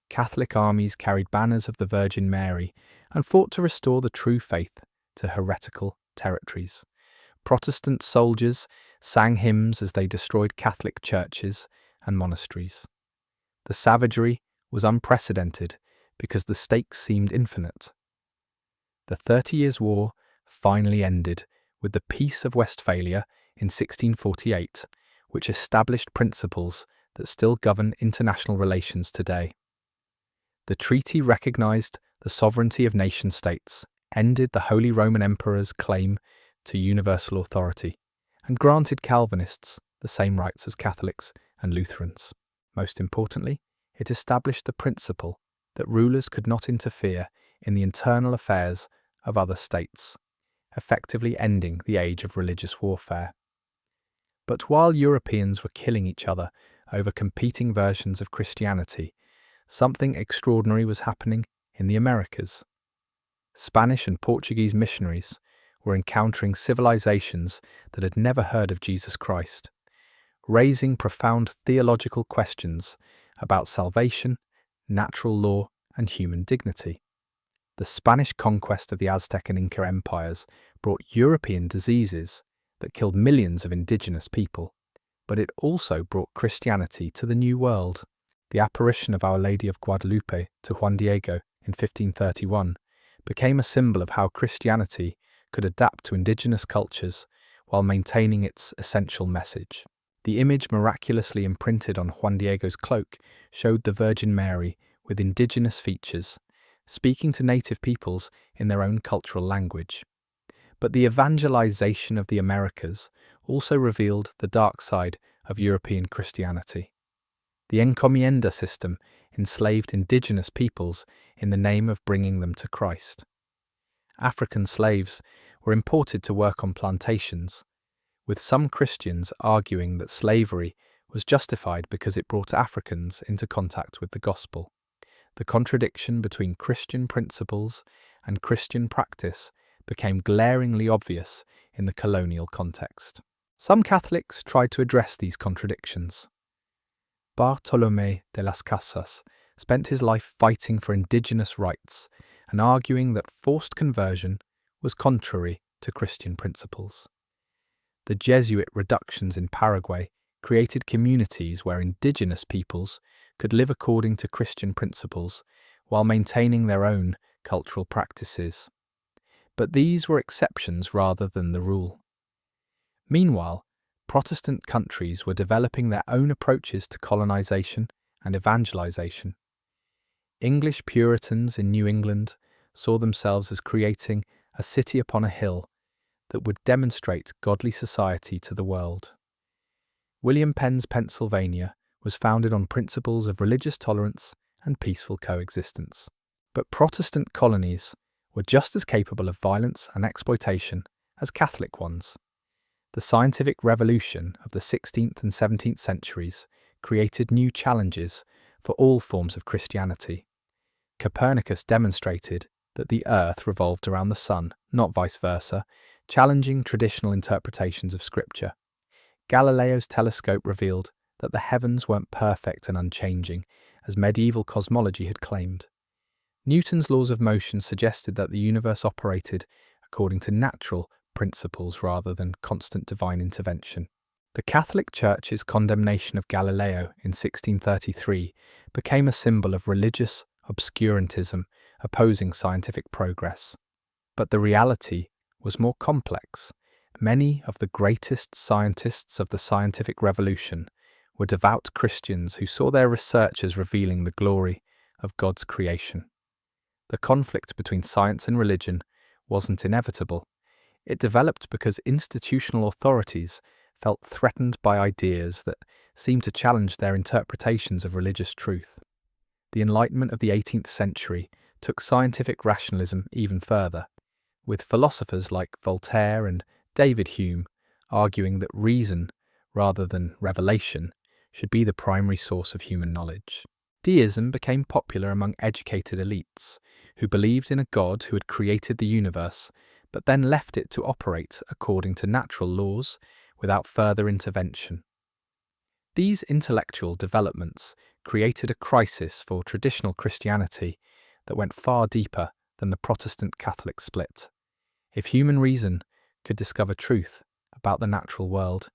Catholic armies carried banners of the Virgin Mary and fought to restore the true faith to heretical territories. Protestant soldiers sang hymns as they destroyed Catholic churches and monasteries. The savagery was unprecedented because the stakes seemed infinite. The 30 Years' War finally ended with the Peace of Westphalia in 1648, which established principles that still govern international relations today. The treaty recognized the sovereignty of nation-states, ended the Holy Roman Emperor's claim to universal authority, and granted Calvinists the same rights as Catholics and Lutherans. Most importantly, it established the principle that rulers could not interfere in the internal affairs of other states, effectively ending the age of religious warfare. But while Europeans were killing each other over competing versions of Christianity, something extraordinary was happening in the Americas. Spanish and Portuguese missionaries were encountering civilizations that had never heard of Jesus Christ, raising profound theological questions about salvation, natural law, and human dignity. The Spanish conquest of the Aztec and Inca empires brought European diseases that killed millions of indigenous people, but it also brought Christianity to the New World. The apparition of Our Lady of Guadalupe to Juan Diego in 1531 became a symbol of how Christianity could adapt to indigenous cultures while maintaining its essential message. The image miraculously imprinted on Juan Diego's cloak showed the Virgin Mary with indigenous features, speaking to native peoples in their own cultural language. But the evangelization of the Americas also revealed the dark side of European Christianity. The encomienda system enslaved indigenous peoples in the name of bringing them to Christ. African slaves were imported to work on plantations, with some Christians arguing that slavery was justified because it brought Africans into contact with the gospel. The contradiction between Christian principles and Christian practice became glaringly obvious in the colonial context. Some Catholics tried to address these contradictions. Bartolomé de las Casas spent his life fighting for indigenous rights and arguing that forced conversion was contrary to Christian principles. The Jesuit reductions in Paraguay created communities where indigenous peoples could live according to Christian principles while maintaining their own cultural practices. But these were exceptions rather than the rule. Meanwhile, Protestant countries were developing their own approaches to colonization and evangelization. English Puritans in New England saw themselves as creating a city upon a hill that would demonstrate godly society to the world. William Penn's Pennsylvania was founded on principles of religious tolerance and peaceful coexistence. But Protestant colonies were just as capable of violence and exploitation as Catholic ones. The scientific revolution of the 16th and 17th centuries created new challenges for all forms of Christianity. Copernicus demonstrated that the Earth revolved around the Sun, not vice versa, challenging traditional interpretations of Scripture. Galileo's telescope revealed that the heavens weren't perfect and unchanging, as medieval cosmology had claimed. Newton's laws of motion suggested that the universe operated according to natural principles rather than constant divine intervention. The Catholic Church's condemnation of Galileo in 1633 became a symbol of religious obscurantism opposing scientific progress. But the reality was more complex. Many of the greatest scientists of the scientific revolution were devout Christians who saw their research as revealing the glory of God's creation. The conflict between science and religion wasn't inevitable. It developed because institutional authorities felt threatened by ideas that seemed to challenge their interpretations of religious truth. The Enlightenment of the 18th century took scientific rationalism even further, with philosophers like Voltaire and David Hume arguing that reason, rather than revelation, should be the primary source of human knowledge. Deism became popular among educated elites, who believed in a God who had created the universe, but then left it to operate according to natural laws without further intervention. These intellectual developments created a crisis for traditional Christianity that went far deeper than the Protestant-Catholic split. If human reason could discover truth about the natural world,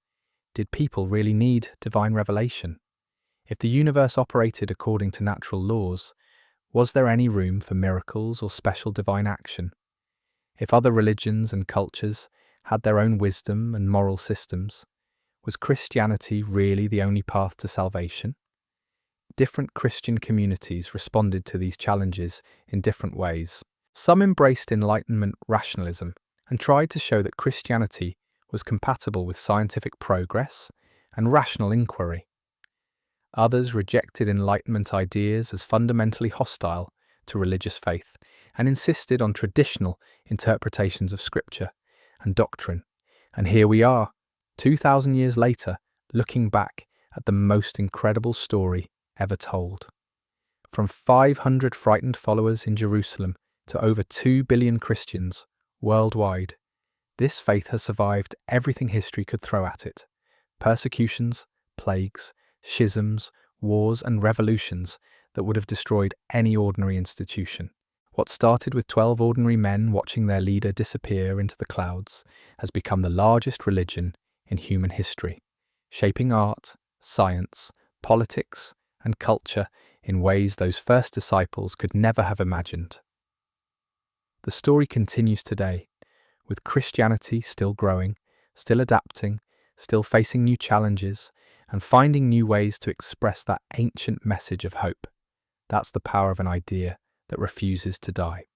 did people really need divine revelation? If the universe operated according to natural laws, was there any room for miracles or special divine action? If other religions and cultures had their own wisdom and moral systems, was Christianity really the only path to salvation? Different Christian communities responded to these challenges in different ways. Some embraced Enlightenment rationalism and tried to show that Christianity was compatible with scientific progress and rational inquiry. Others rejected Enlightenment ideas as fundamentally hostile to religious faith and insisted on traditional interpretations of Scripture and doctrine. And here we are, 2,000 years later, looking back at the most incredible story ever told. From 500 frightened followers in Jerusalem to over 2 billion Christians worldwide, this faith has survived everything history could throw at it: persecutions, plagues, schisms, wars, and revolutions that would have destroyed any ordinary institution. What started with 12 ordinary men watching their leader disappear into the clouds has become the largest religion in human history, shaping art, science, politics, and culture in ways those first disciples could never have imagined. The story continues today, with Christianity still growing, still adapting, still facing new challenges, and finding new ways to express that ancient message of hope. That's the power of an idea that refuses to die.